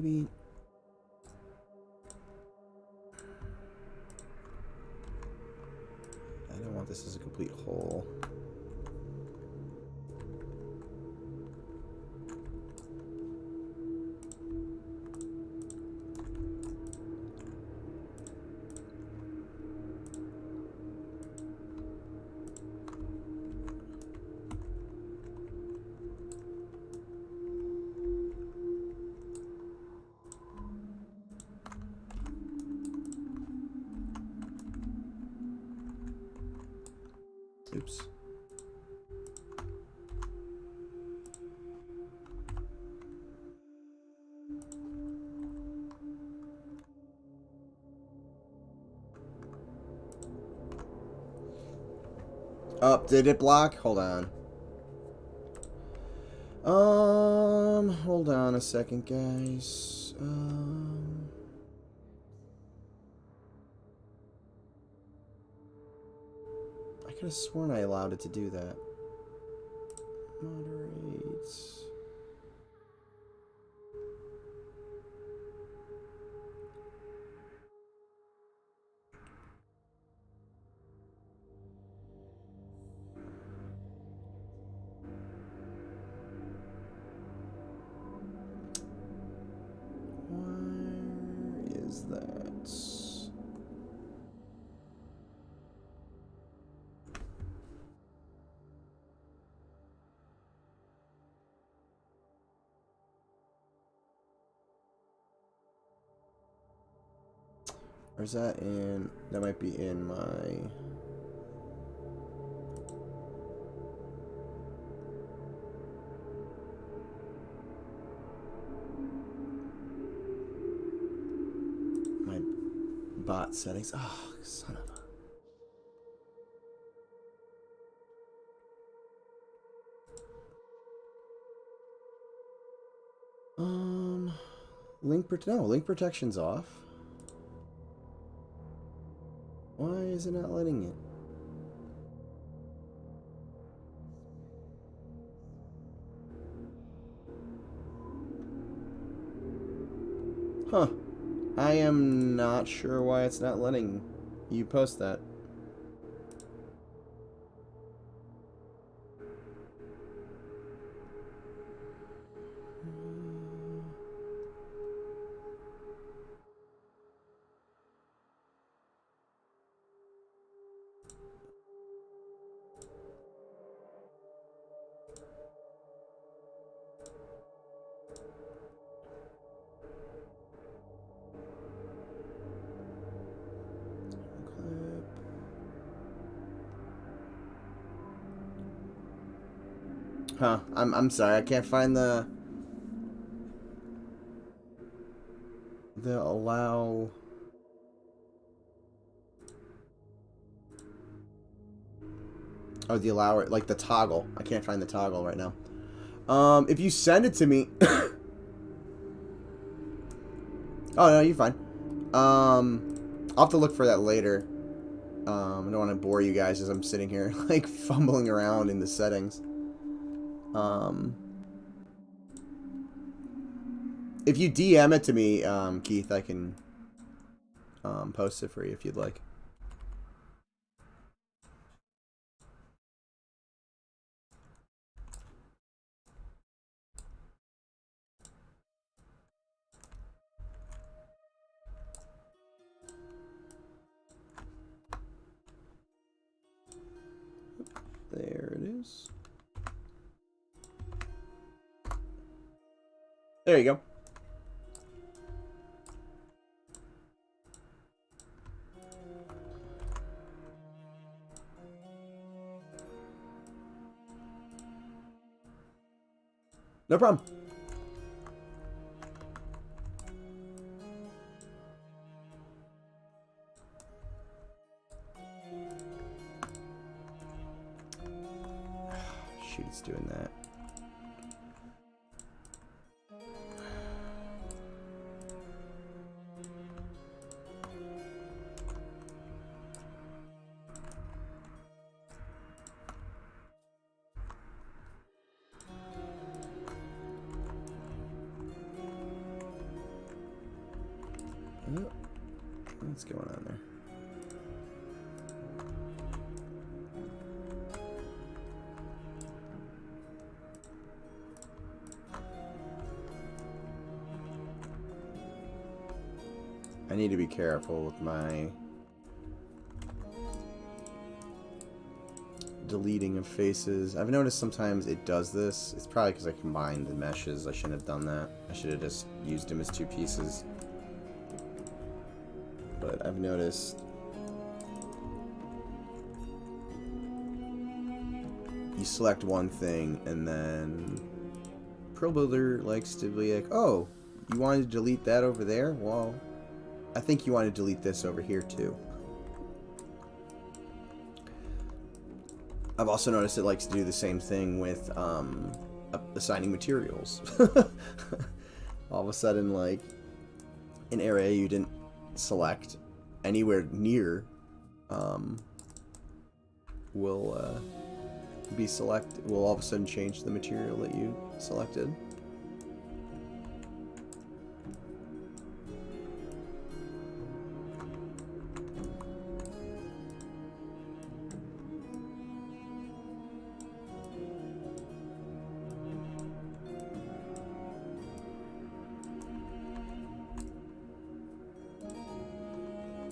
maybe... I don't want this as a complete hole. Oops. Oh, did it block? Hold on. Hold on a second, guys. I could have sworn I allowed it to do that. Moderate. Where is that? Where's that in? That might be in my... bot settings. Oh, son of a... link protection's off. Why is it not letting it? Huh. I am not sure why it's not letting you post that. Huh, I'm sorry, I can't find the allow. Oh, the allow, like the toggle. I can't find the toggle right now. If you send it to me. Oh no, you're fine. I'll have to look for that later. I don't want to bore you guys as I'm sitting here like fumbling around in the settings. If you DM it to me, Keith, I can post it for you if you'd like. There it is. There you go. No problem. Shoot, it's doing that. What's going on there? I need to be careful with my deleting of faces. I've noticed sometimes it does this. It's probably because I combined the meshes. I shouldn't have done that. I should have just used them as 2 pieces. But I've noticed you select one thing and then Pro Builder likes to be like, oh, you wanted to delete that over there? Well, I think you want to delete this over here too. I've also noticed it likes to do the same thing with assigning materials. All of a sudden, like, an area you didn't select anywhere near will will all of a sudden change the material that you selected.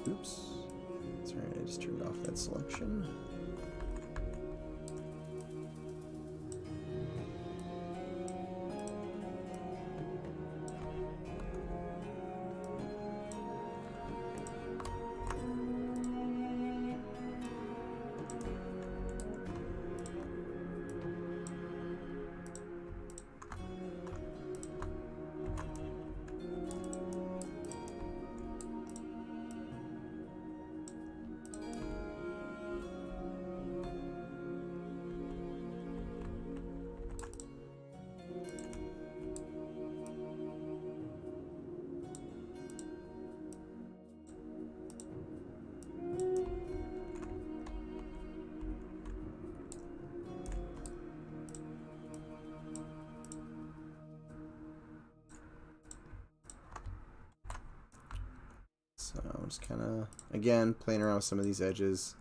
Oops. That's right, I just turned off that selection. So I'm just kind of, again, playing around with some of these edges.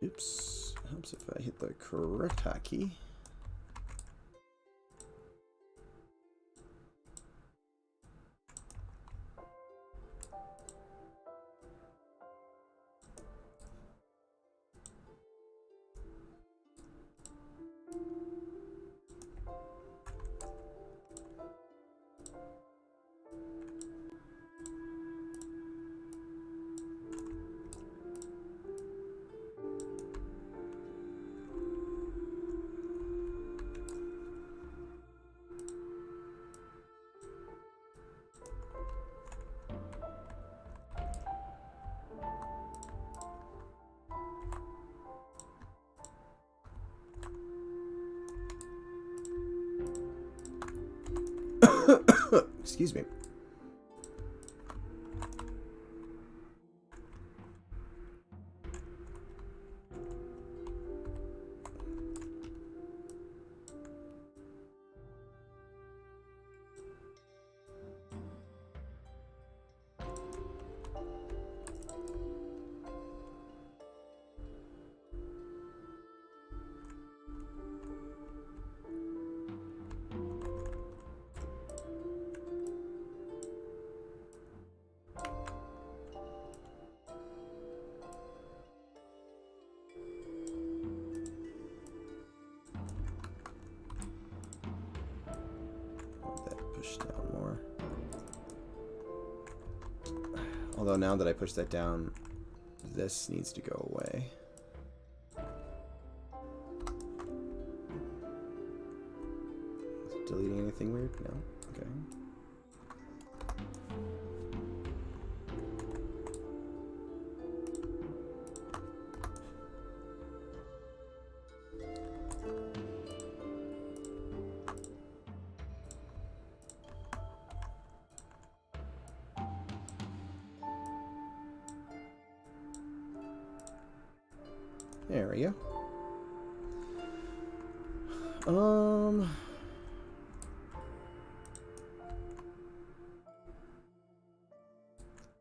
Oops. Helps if I hit the correct hotkey. Excuse me. Down more. Although now that I push that down, this needs to go away. Is it deleting anything weird? No. Okay. There we go.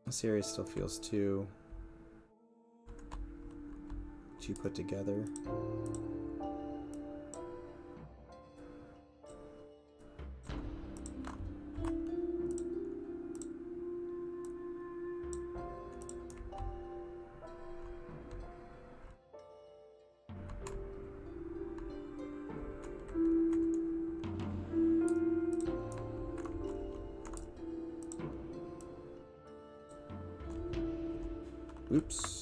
This area still feels too put together. Oops.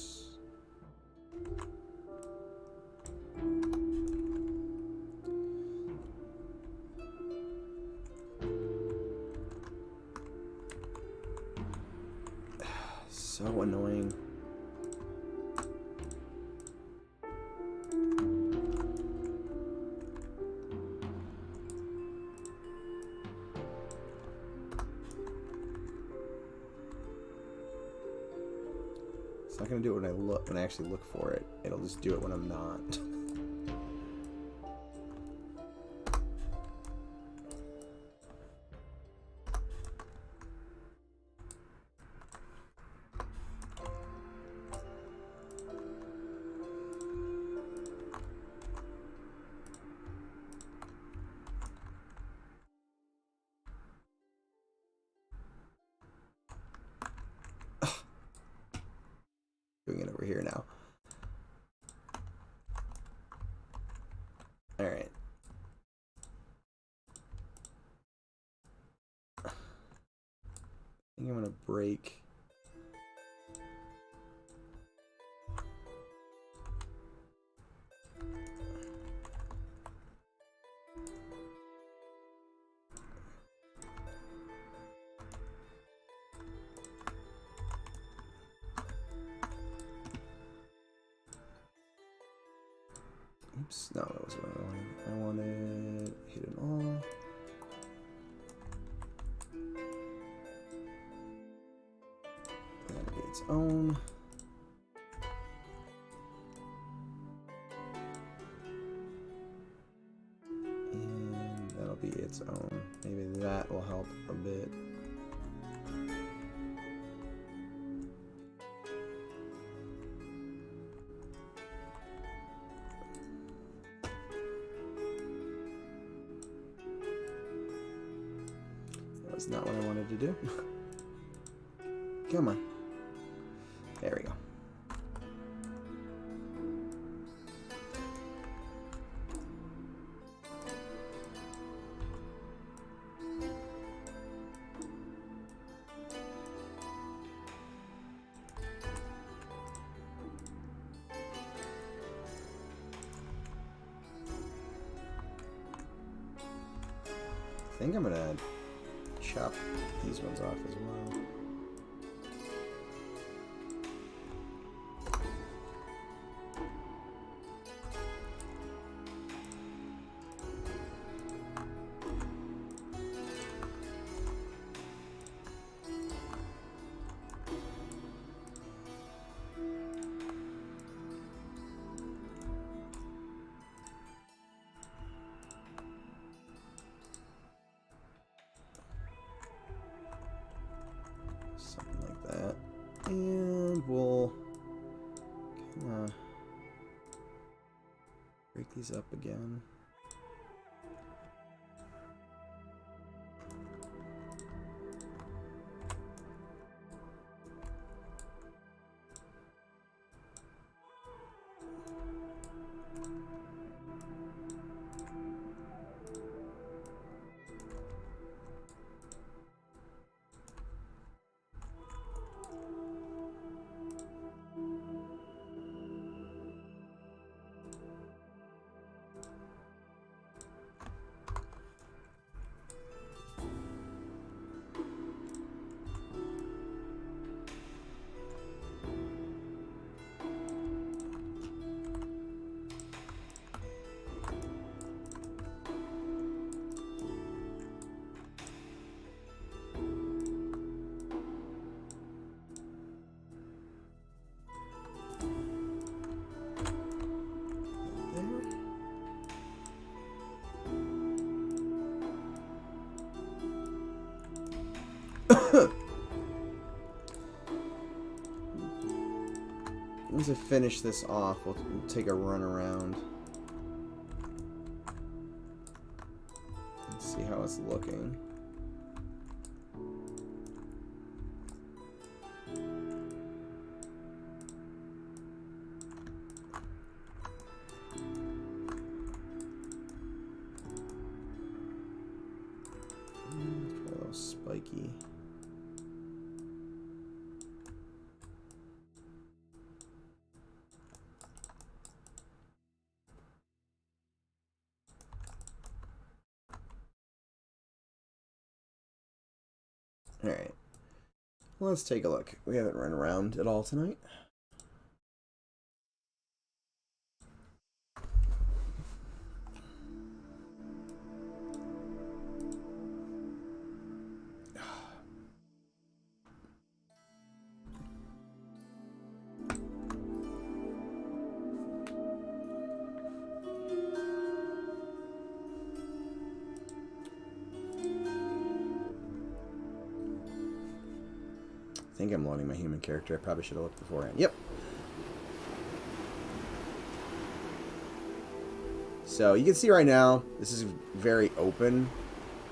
So annoying. It's not gonna do it when I actually look for it. It'll just do it when I'm not. Doing it over here now. All right. I think I'm gonna break. Oops, no, that wasn't what I wanted. I wanted hidden all. That'll be its own. And that'll be its own. Maybe that will help a bit. That's not what I wanted to do. Come on. There we go. I think I'm gonna chop these ones off as well. Something like that. And we'll kind of break these up again. Once I finish this off, we'll take a run around. Let's see how it's looking. Try a little spiky. Alright, let's take a look. We haven't run around at all tonight. I think I'm loading my human character. I probably should have looked beforehand. Yep. So you can see right now, this is very open.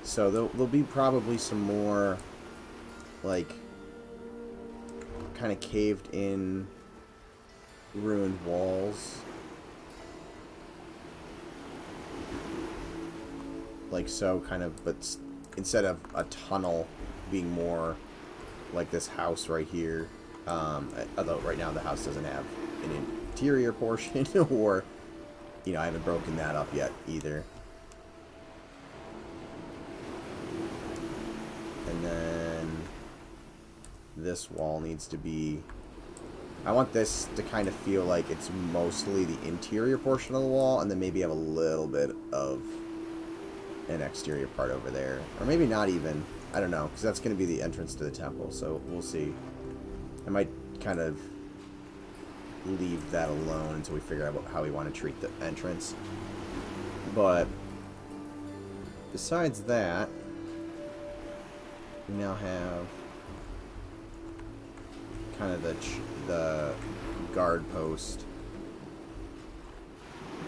So there'll be probably some more, like, kind of caved in, ruined walls. Like so, kind of, but instead of a tunnel being more like this house right here, although right now the house doesn't have an interior portion, or, you know, I haven't broken that up yet either. And then this wall needs to be, I want this to kind of feel like it's mostly the interior portion of the wall, and then maybe have a little bit of an exterior part over there, or maybe not even. I don't know, because that's going to be the entrance to the temple, so we'll see. I might kind of leave that alone until we figure out how we want to treat the entrance. But besides that, we now have kind of the guard post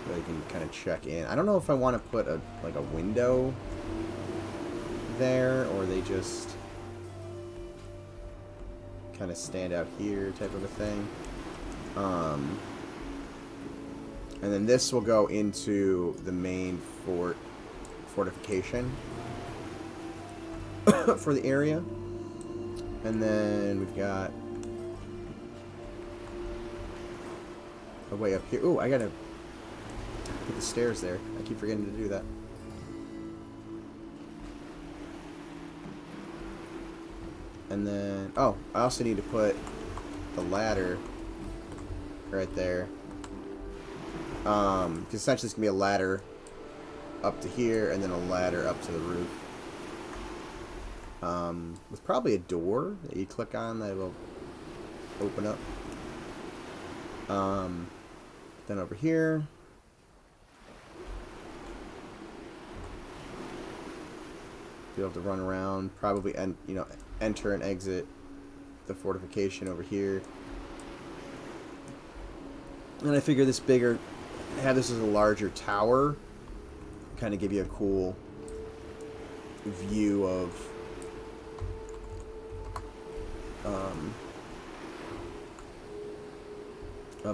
where you can kind of check in. I don't know if I want to put like a window there, or they just kind of stand out here type of a thing. And then this will go into the main fortification for the area. And then we've got a way up here. Ooh, I gotta put the stairs there. I keep forgetting to do that. And then, oh, I also need to put the ladder right there. Because essentially it's going to be a ladder up to here, and then a ladder up to the roof. With probably a door that you click on that will open up. Then over here, you'll have to run around, probably, and you know, enter and exit the fortification over here. And I figure this bigger, have this as a larger tower, kind of give you a cool view of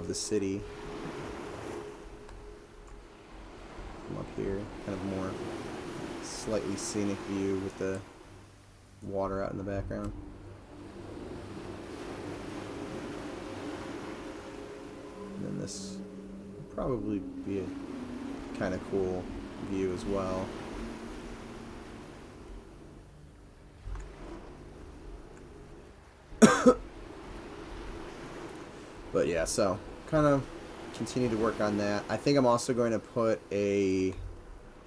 the city from up here. Kind of a more slightly scenic view with the water out in the background. And then this will probably be a kind of cool view as well. But yeah, so kind of continue to work on that. I think I'm also going to put a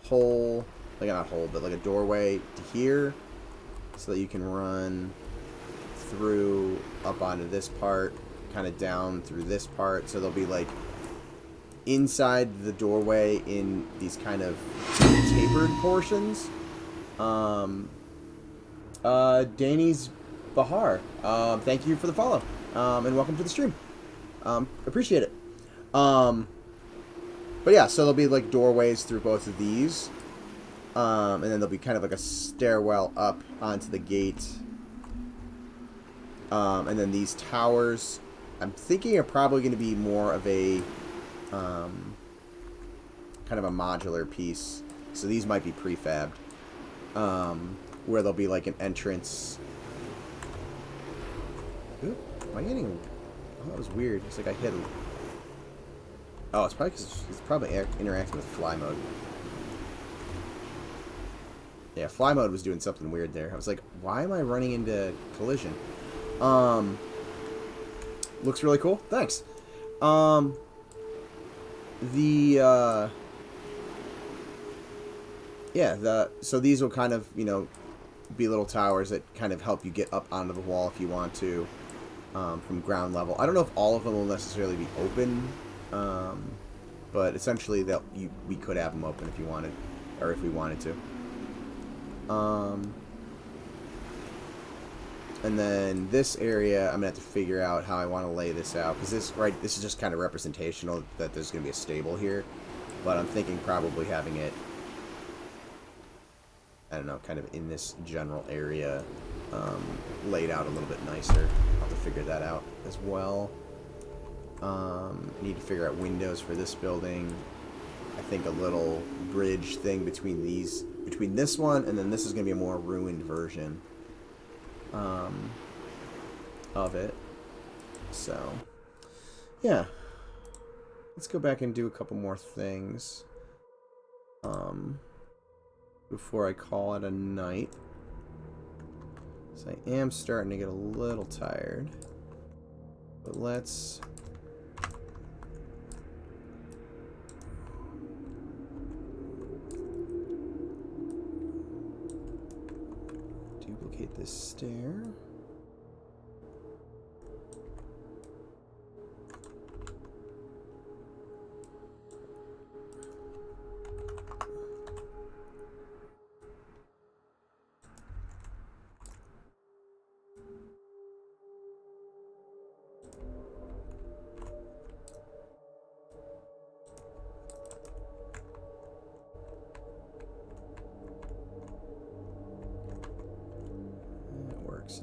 hole, like not a hole, but like a doorway to here, so that you can run through up onto this part, kind of down through this part. So they'll be like inside the doorway in these kind of tapered portions. Danny's Bahar, thank you for the follow, and welcome to the stream. Appreciate it. But yeah, so there'll be like doorways through both of these. And then there'll be kind of like a stairwell up onto the gate. And then these towers, I'm thinking are probably going to be more of a kind of a modular piece. So these might be prefabbed. Where there'll be like an entrance. Ooh, am I getting... Oh, that was weird. It's like I hit... Oh, it's probably because it's probably interacting with fly mode. Yeah, fly mode was doing something weird there. I was like, why am I running into collision? Looks really cool. Thanks. So these will kind of, you know, be little towers that kind of help you get up onto the wall if you want to, from ground level. I don't know if all of them will necessarily be open, but essentially we could have them open if you wanted, or if we wanted to. And then this area, I'm gonna have to figure out how I want to lay this out, because this is just kind of representational that there's gonna be a stable here, but I'm thinking probably having it, I don't know, kind of in this general area, laid out a little bit nicer. I'll have to figure that out as well. Need to figure out windows for this building. I think a little bridge thing between this one, and then this is going to be a more ruined version of it. So, yeah. Let's go back and do a couple more things before I call it a night. So I am starting to get a little tired. But let's... duplicate this stair.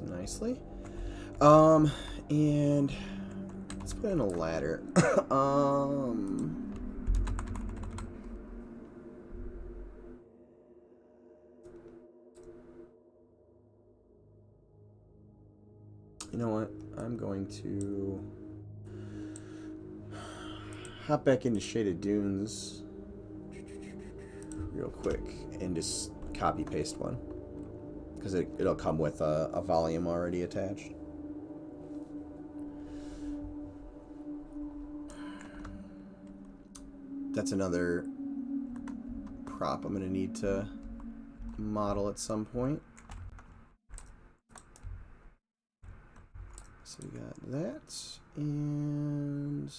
Nicely. And let's put in a ladder. You know what? I'm going to hop back into Shaded Dunes real quick and just copy paste one, because it'll come with a volume already attached. That's another prop I'm going to need to model at some point. So we got that, and...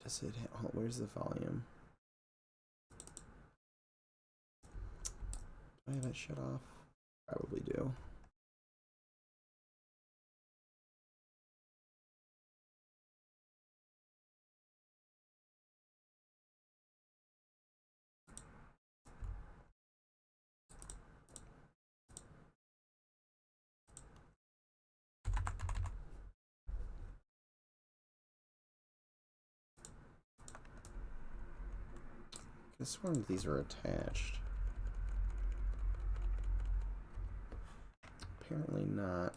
does it... oh, where's the volume? Do I have it shut off? Probably do. This one, these are attached. Apparently not.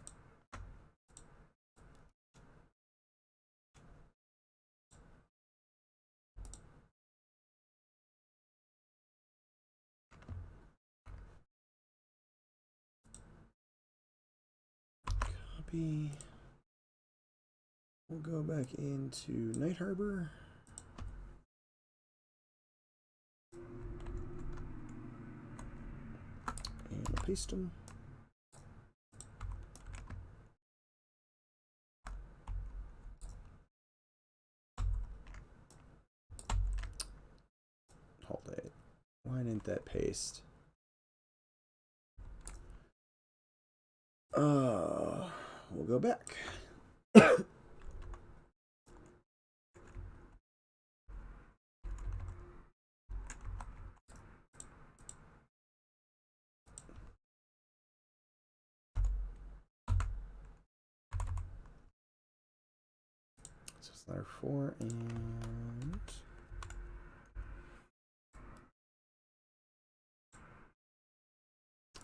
Copy. We'll go back into Night Harbor. And paste them. Hold it. Why didn't that paste? We'll go back. So it's letter 4 and...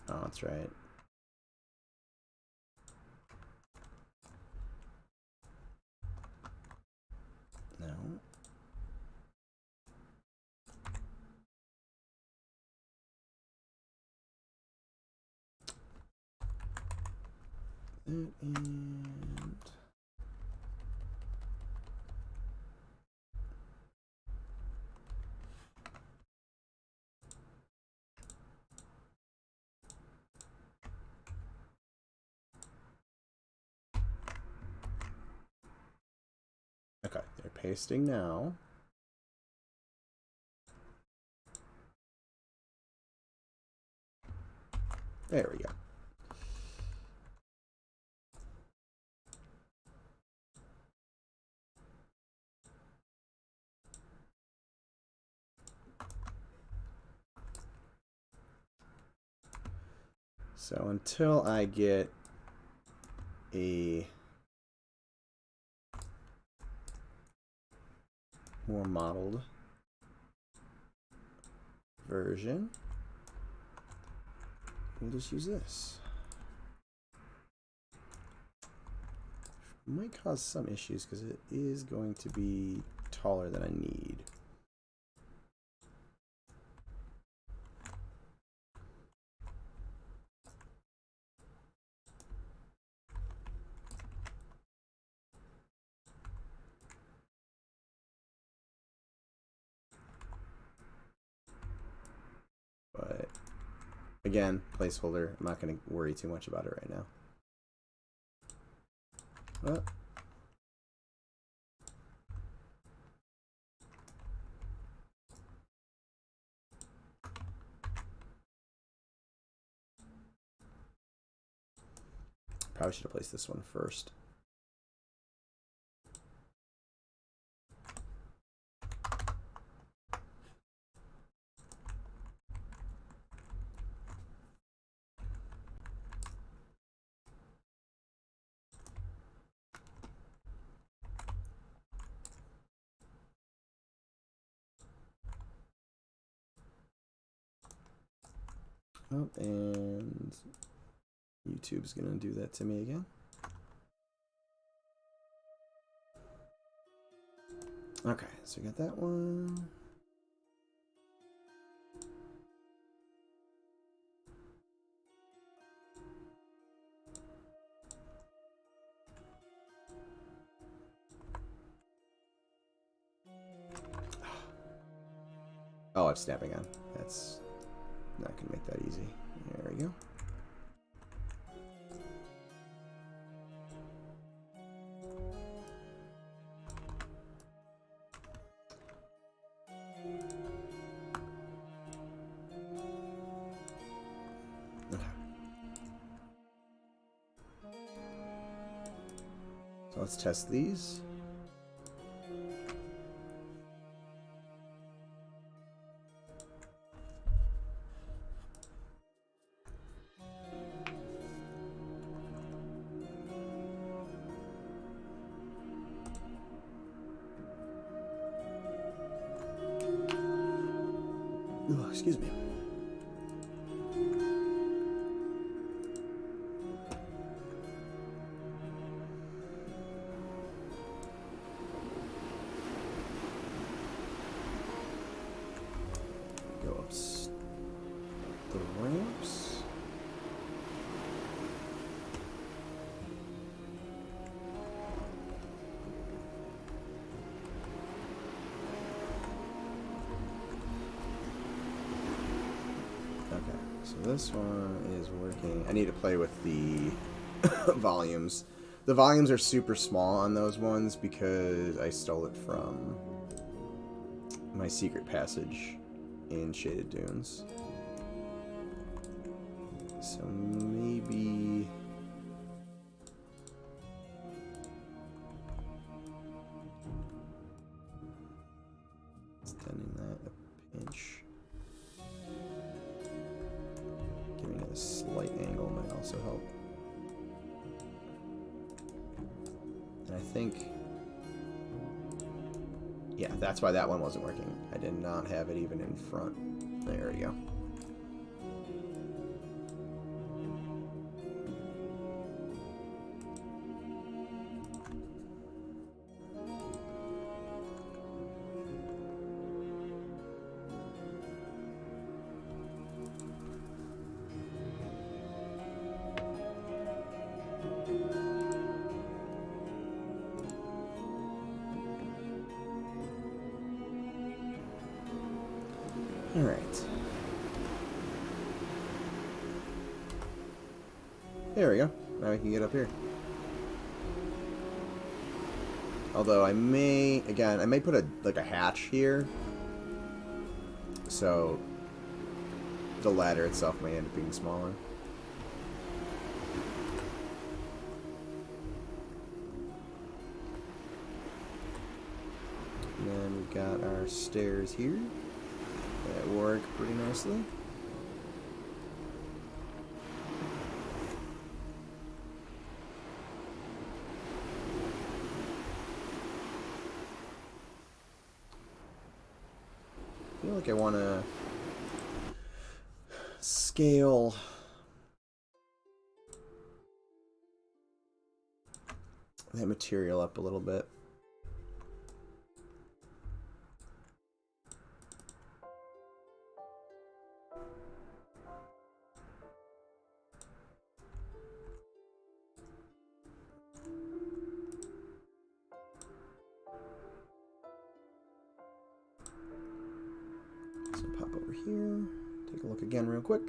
Oh, that's right. No. And... Okay, they're pasting now. There we go. So until I get a more modeled version, we'll just use this. Might cause some issues because it is going to be taller than I need. But again, placeholder. I'm not going to worry too much about it right now. Well, probably should have placed this one first. Oh, and YouTube's gonna do that to me again. Okay, so we got that one. Oh, it's snapping on. That's not gonna make that easy. There we go. Okay. So let's test these. Oh, excuse me. Go up the ramps. So this one is working. I need to play with the volumes. The volumes are super small on those ones because I stole it from my secret passage in Shaded Dunes. So maybe... extending that a pinch. Giving it a slight angle might also help. And I think... yeah, that's why that one wasn't working. I did not have it even in front. There we go. All right. There we go. Now we can get up here. Although I may, again, I may put a hatch here. So the ladder itself may end up being smaller. And then we've got our stairs here. That work pretty nicely. I feel like I want to scale that material up a little bit. So pop over here, take a look again real quick.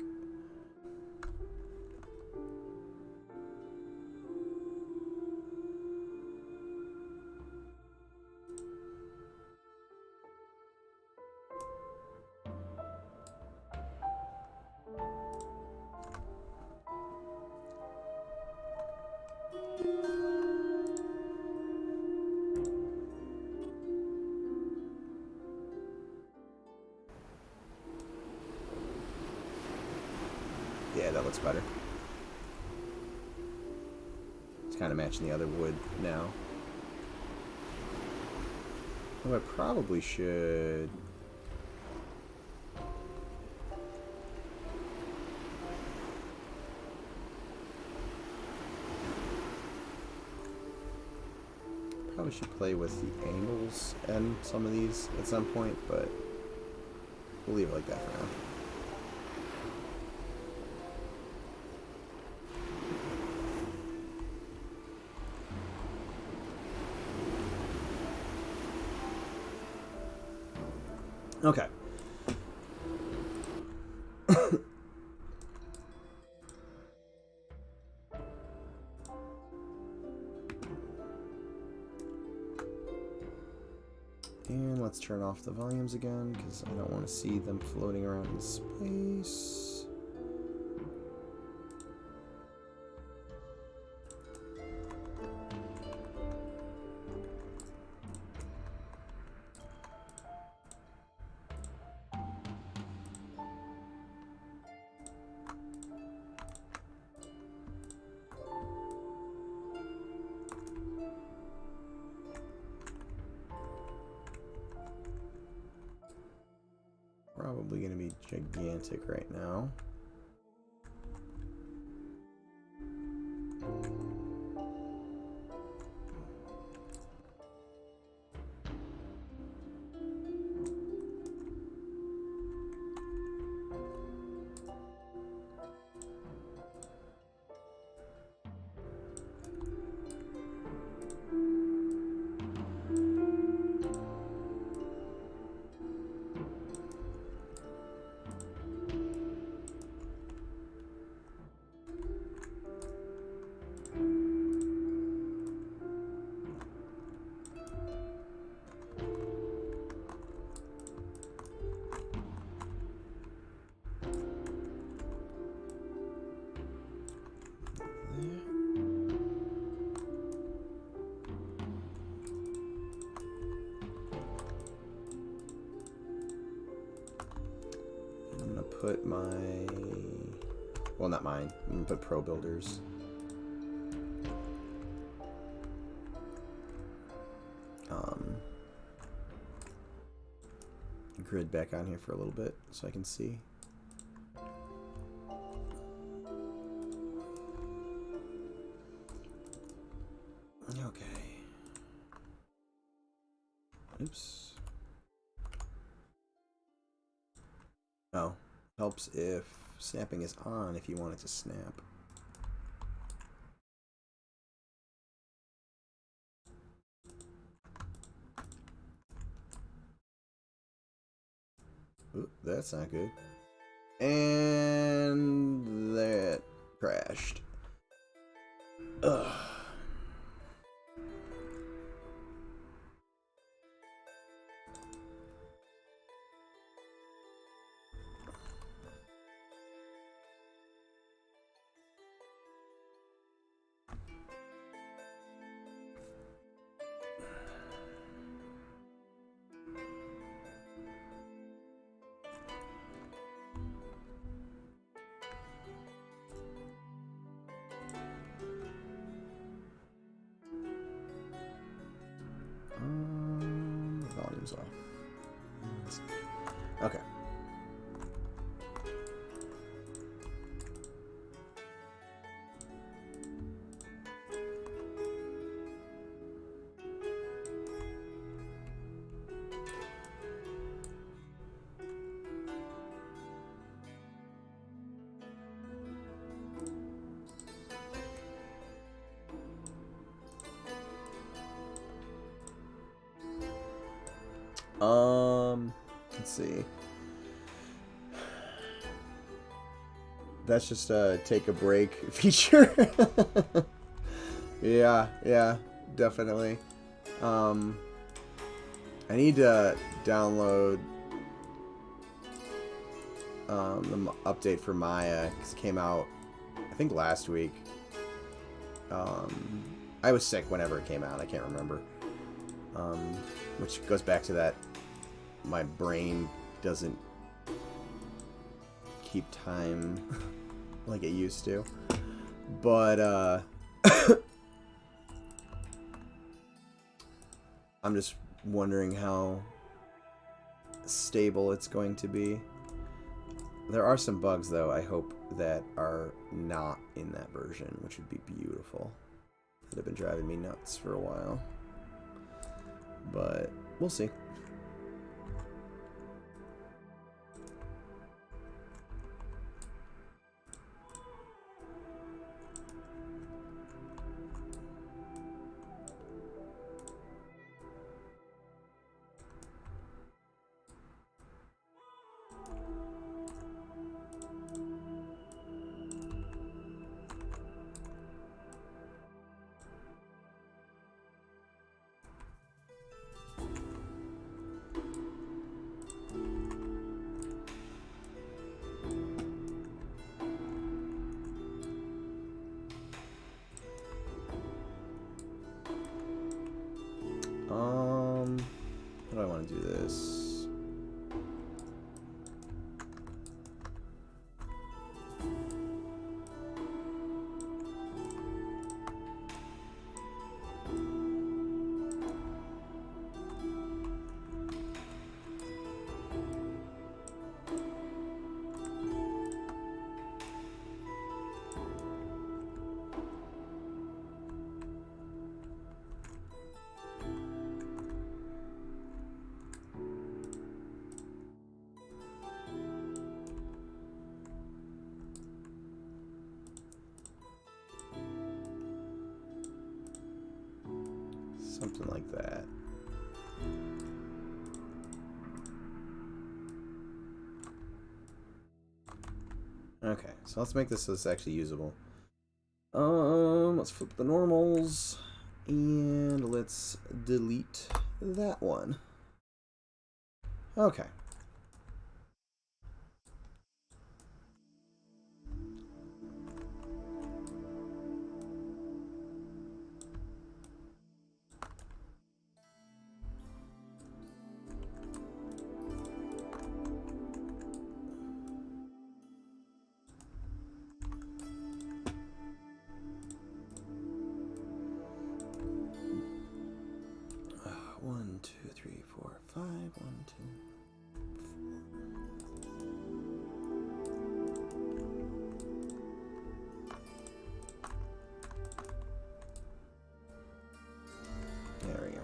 Yeah, that looks better. It's kind of matching the other wood now. Oh, I probably should... probably should play with the angles and some of these at some point, but we'll leave it like that for now. Okay. And let's turn off the volumes again, because I don't want to see them floating around in space. Probably going to be gigantic right now. I'm gonna put my, well, not mine. I'm gonna put Pro Builders. Grid back on here for a little bit so I can see. Okay. Oops. Oh, helps if snapping is on if you want it to snap. Ooh, that's not good. And that crashed. Ugh. Volume's off. Okay. Let's see. That's just a take a break feature. Yeah, definitely. I need to download the update for Maya, because it came out, I think, last week. I was sick whenever it came out. I can't remember. Which goes back to that my brain doesn't keep time like it used to. But I'm just wondering how stable it's going to be. There are some bugs, though, I hope, that are not in that version, which would be beautiful. That have been driving me nuts for a while. But we'll see. How do I want to do this? Something like that. Okay, so let's make this so it's actually usable. Let's flip the normals and let's delete that one. Okay. 3, 4, 5. 1, 2. There we go.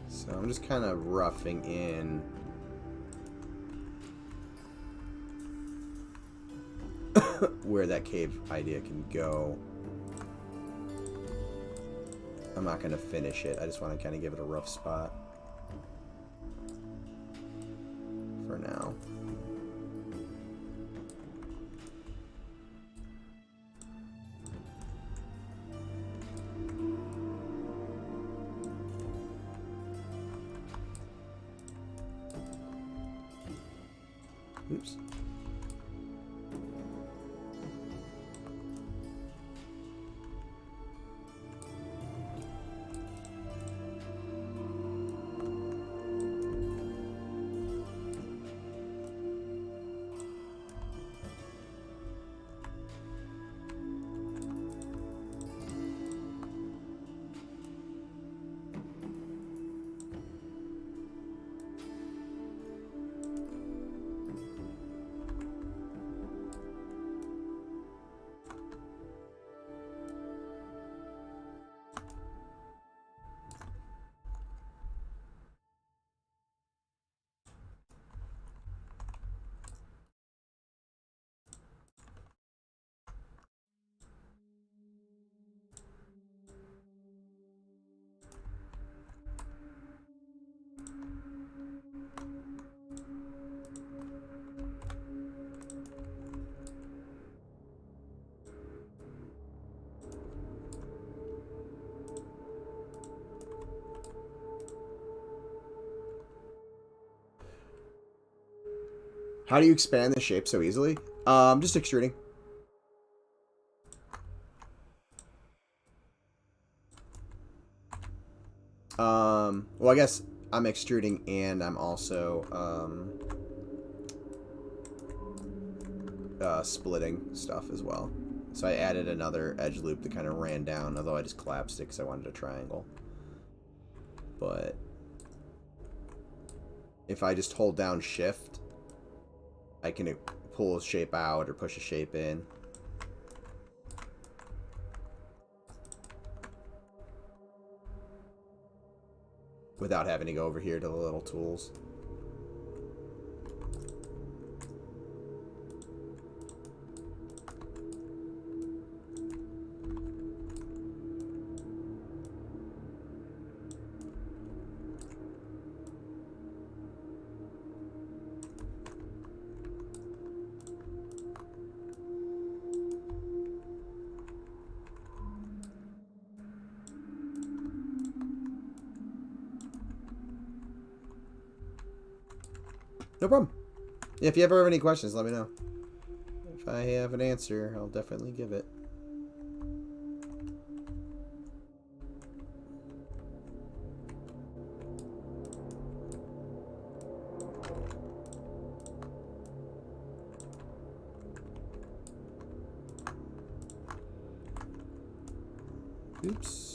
So I'm just kind of roughing in where that cave idea can go. I'm not going to finish it. I just want to kind of give it a rough spot for now. Oops. How do you expand the shape so easily? Just extruding. Well, I guess I'm extruding and I'm also splitting stuff as well. So I added another edge loop that kind of ran down, although I just collapsed it because I wanted a triangle. But if I just hold down shift, I can pull a shape out or push a shape in. Without having to go over here to the little tools. No problem. If you ever have any questions, let me know. If I have an answer, I'll definitely give it. Oops.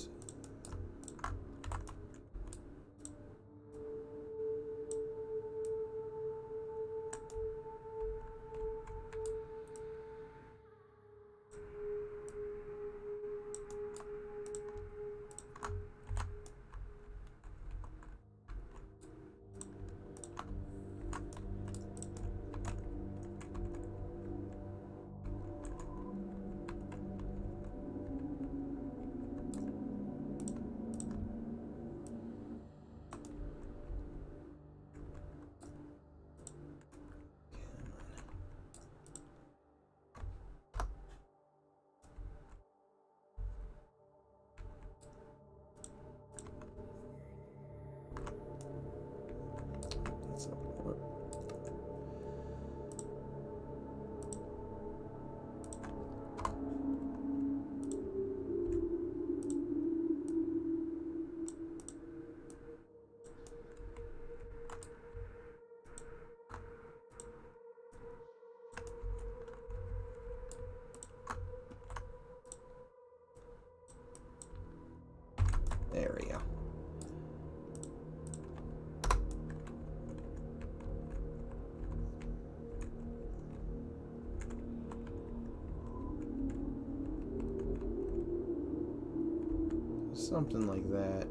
Something like that.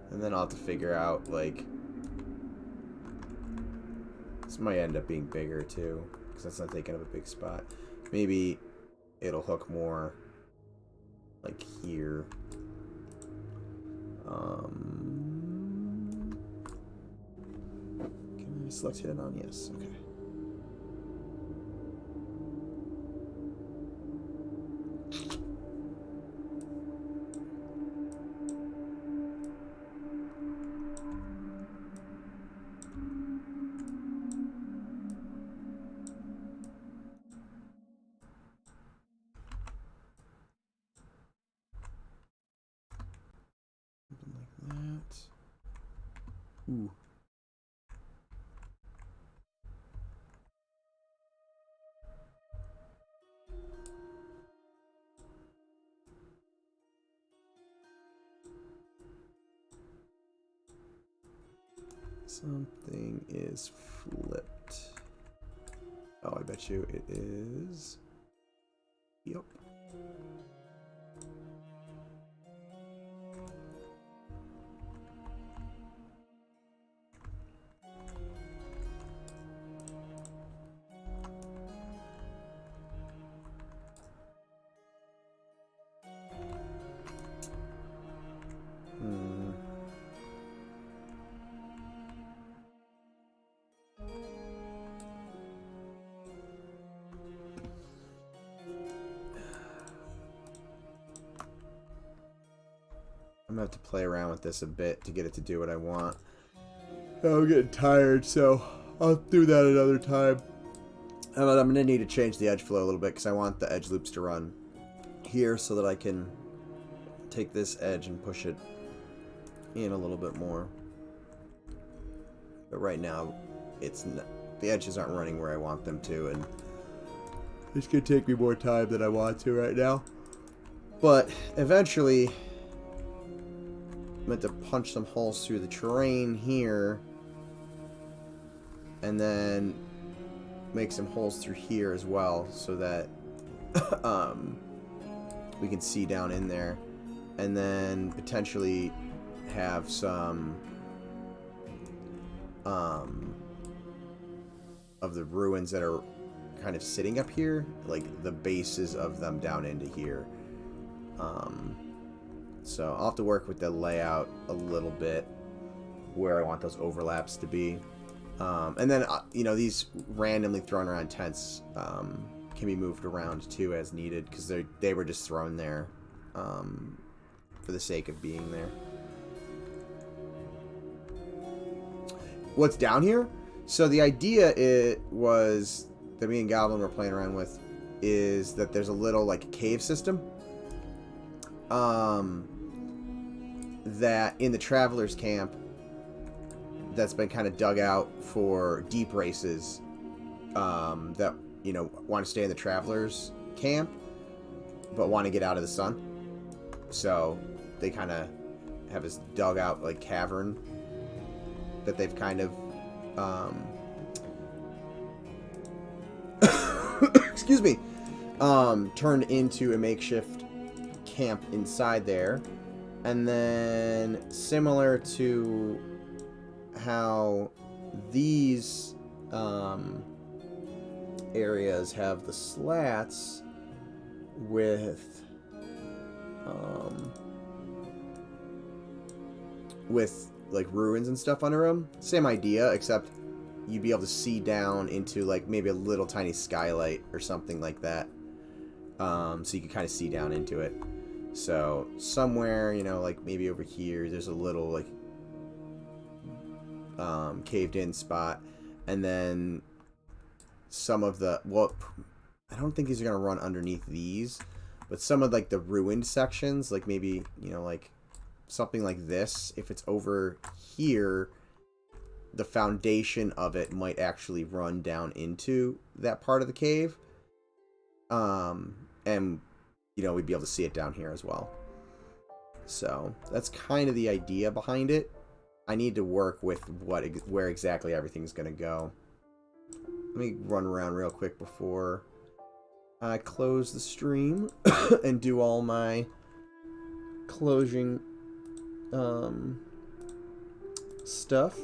And then I'll have to figure out, like, this might end up being bigger too, because that's not taking up a big spot. Maybe it'll hook more, like, here. Can I select hidden on? Yes, okay. Ooh. Something is flipped. Oh, I bet you it is. Yep. I'm gonna have to play around with this a bit to get it to do what I want. I'm getting tired, so I'll do that another time. I'm gonna need to change the edge flow a little bit because I want the edge loops to run here so that I can take this edge and push it in a little bit more. But right now, it's not, the edges aren't running where I want them to, and it's gonna take me more time than I want to right now. But eventually, I'm meant to punch some holes through the terrain here, and then make some holes through here as well, so that we can see down in there, and then potentially have some of the ruins that are kind of sitting up here, like the bases of them down into here. So I'll have to work with the layout a little bit, where I want those overlaps to be. And then, you know, these randomly thrown around tents can be moved around too as needed, because they were just thrown there for the sake of being there. What's down here? So the idea was that me and Goblin were playing around with is that there's a little like cave system that in the travelers camp that's been kind of dug out for deep races that, you know, want to stay in the travelers camp but want to get out of the sun. So they kind of have this dug out like cavern that they've kind of excuse me, turned into a makeshift camp inside there. And then similar to how these areas have the slats with like ruins and stuff under them, same idea, except you'd be able to see down into like maybe a little tiny skylight or something like that, so you can kind of see down into it. So somewhere, you know, like maybe over here, there's a little like caved in spot, and then some of the, well, I don't think these are gonna run underneath these, but some of like the ruined sections, like maybe, you know, like something like this, if it's over here, the foundation of it might actually run down into that part of the cave. And, you know, we'd be able to see it down here as well. So that's kind of the idea behind it. I need to work with where exactly everything's going to go. Let me run around real quick before I close the stream and do all my closing stuff.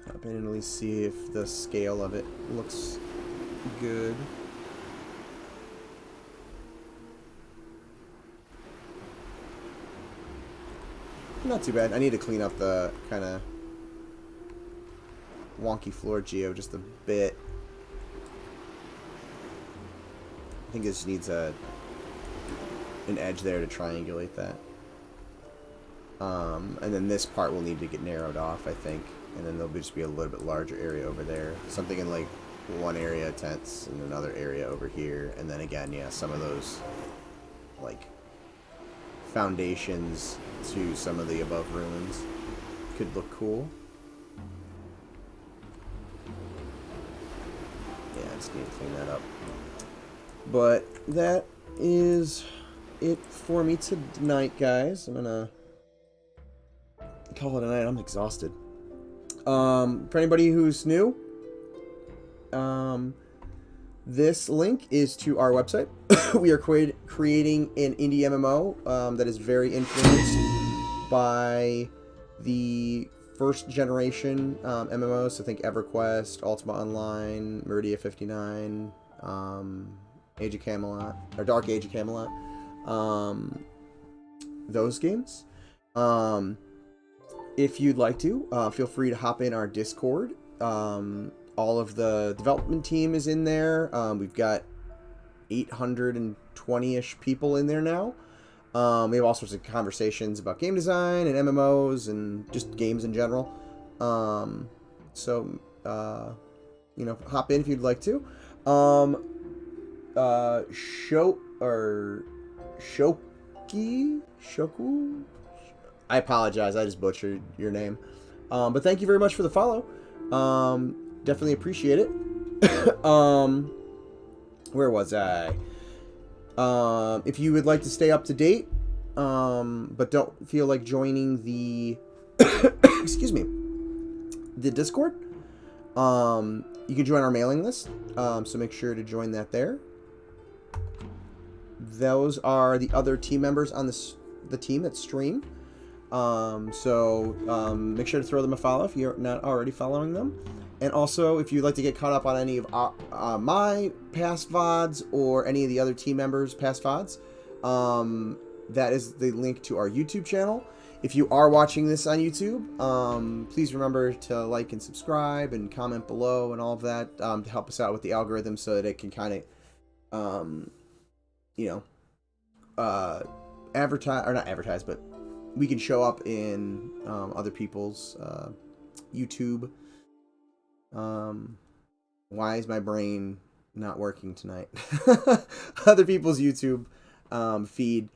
Hop in and at least see if the scale of it looks good. Not too bad. I need to clean up the kind of wonky floor geo just a bit. I think it just needs an edge there to triangulate that. And then this part will need to get narrowed off, I think. And then there'll just be a little bit larger area over there. Something in like one area tents and another area over here. And then again, yeah, some of those like foundations to some of the above ruins could look cool. Yeah, I just need to clean that up. But that is it for me tonight, guys. I'm gonna call it a night. I'm exhausted. For anybody who's new, this link is to our website. We are creating an indie MMO that is very influenced by the first generation MMOs. So think EverQuest, Ultima Online, Meridia 59, Age of Camelot, or Dark Age of Camelot. Those games. If you'd like to, feel free to hop in our Discord. All of the development team is in there. We've got 820-ish people in there now. We have all sorts of conversations about game design and MMOs and just games in general. So, you know, hop in if you'd like to. Shoku? I apologize, I just butchered your name. But thank you very much for the follow. Definitely appreciate it. Where was I? If you would like to stay up to date, but don't feel like joining the excuse me, the Discord, you can join our mailing list. So make sure to join that there. Those are the other team members on the team that stream. So make sure to throw them a follow if you're not already following them. And also, if you'd like to get caught up on any of my past VODs or any of the other team members' past VODs, that is the link to our YouTube channel. If you are watching this on YouTube, please remember to like and subscribe and comment below and all of that to help us out with the algorithm so that it can kind of, you know, advertise, or not advertise, but we can show up in other people's YouTube. Why is my brain not working tonight? Other people's YouTube feed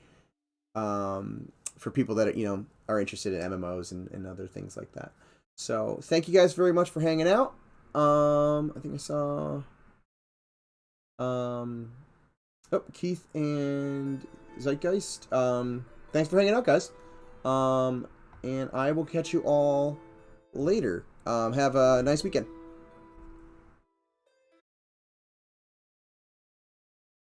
for people that you know are interested in MMOs and other things like that. So thank you guys very much for hanging out. I think I saw Keith and Zeitgeist. Thanks for hanging out, guys. And I will catch you all later. Have a nice weekend.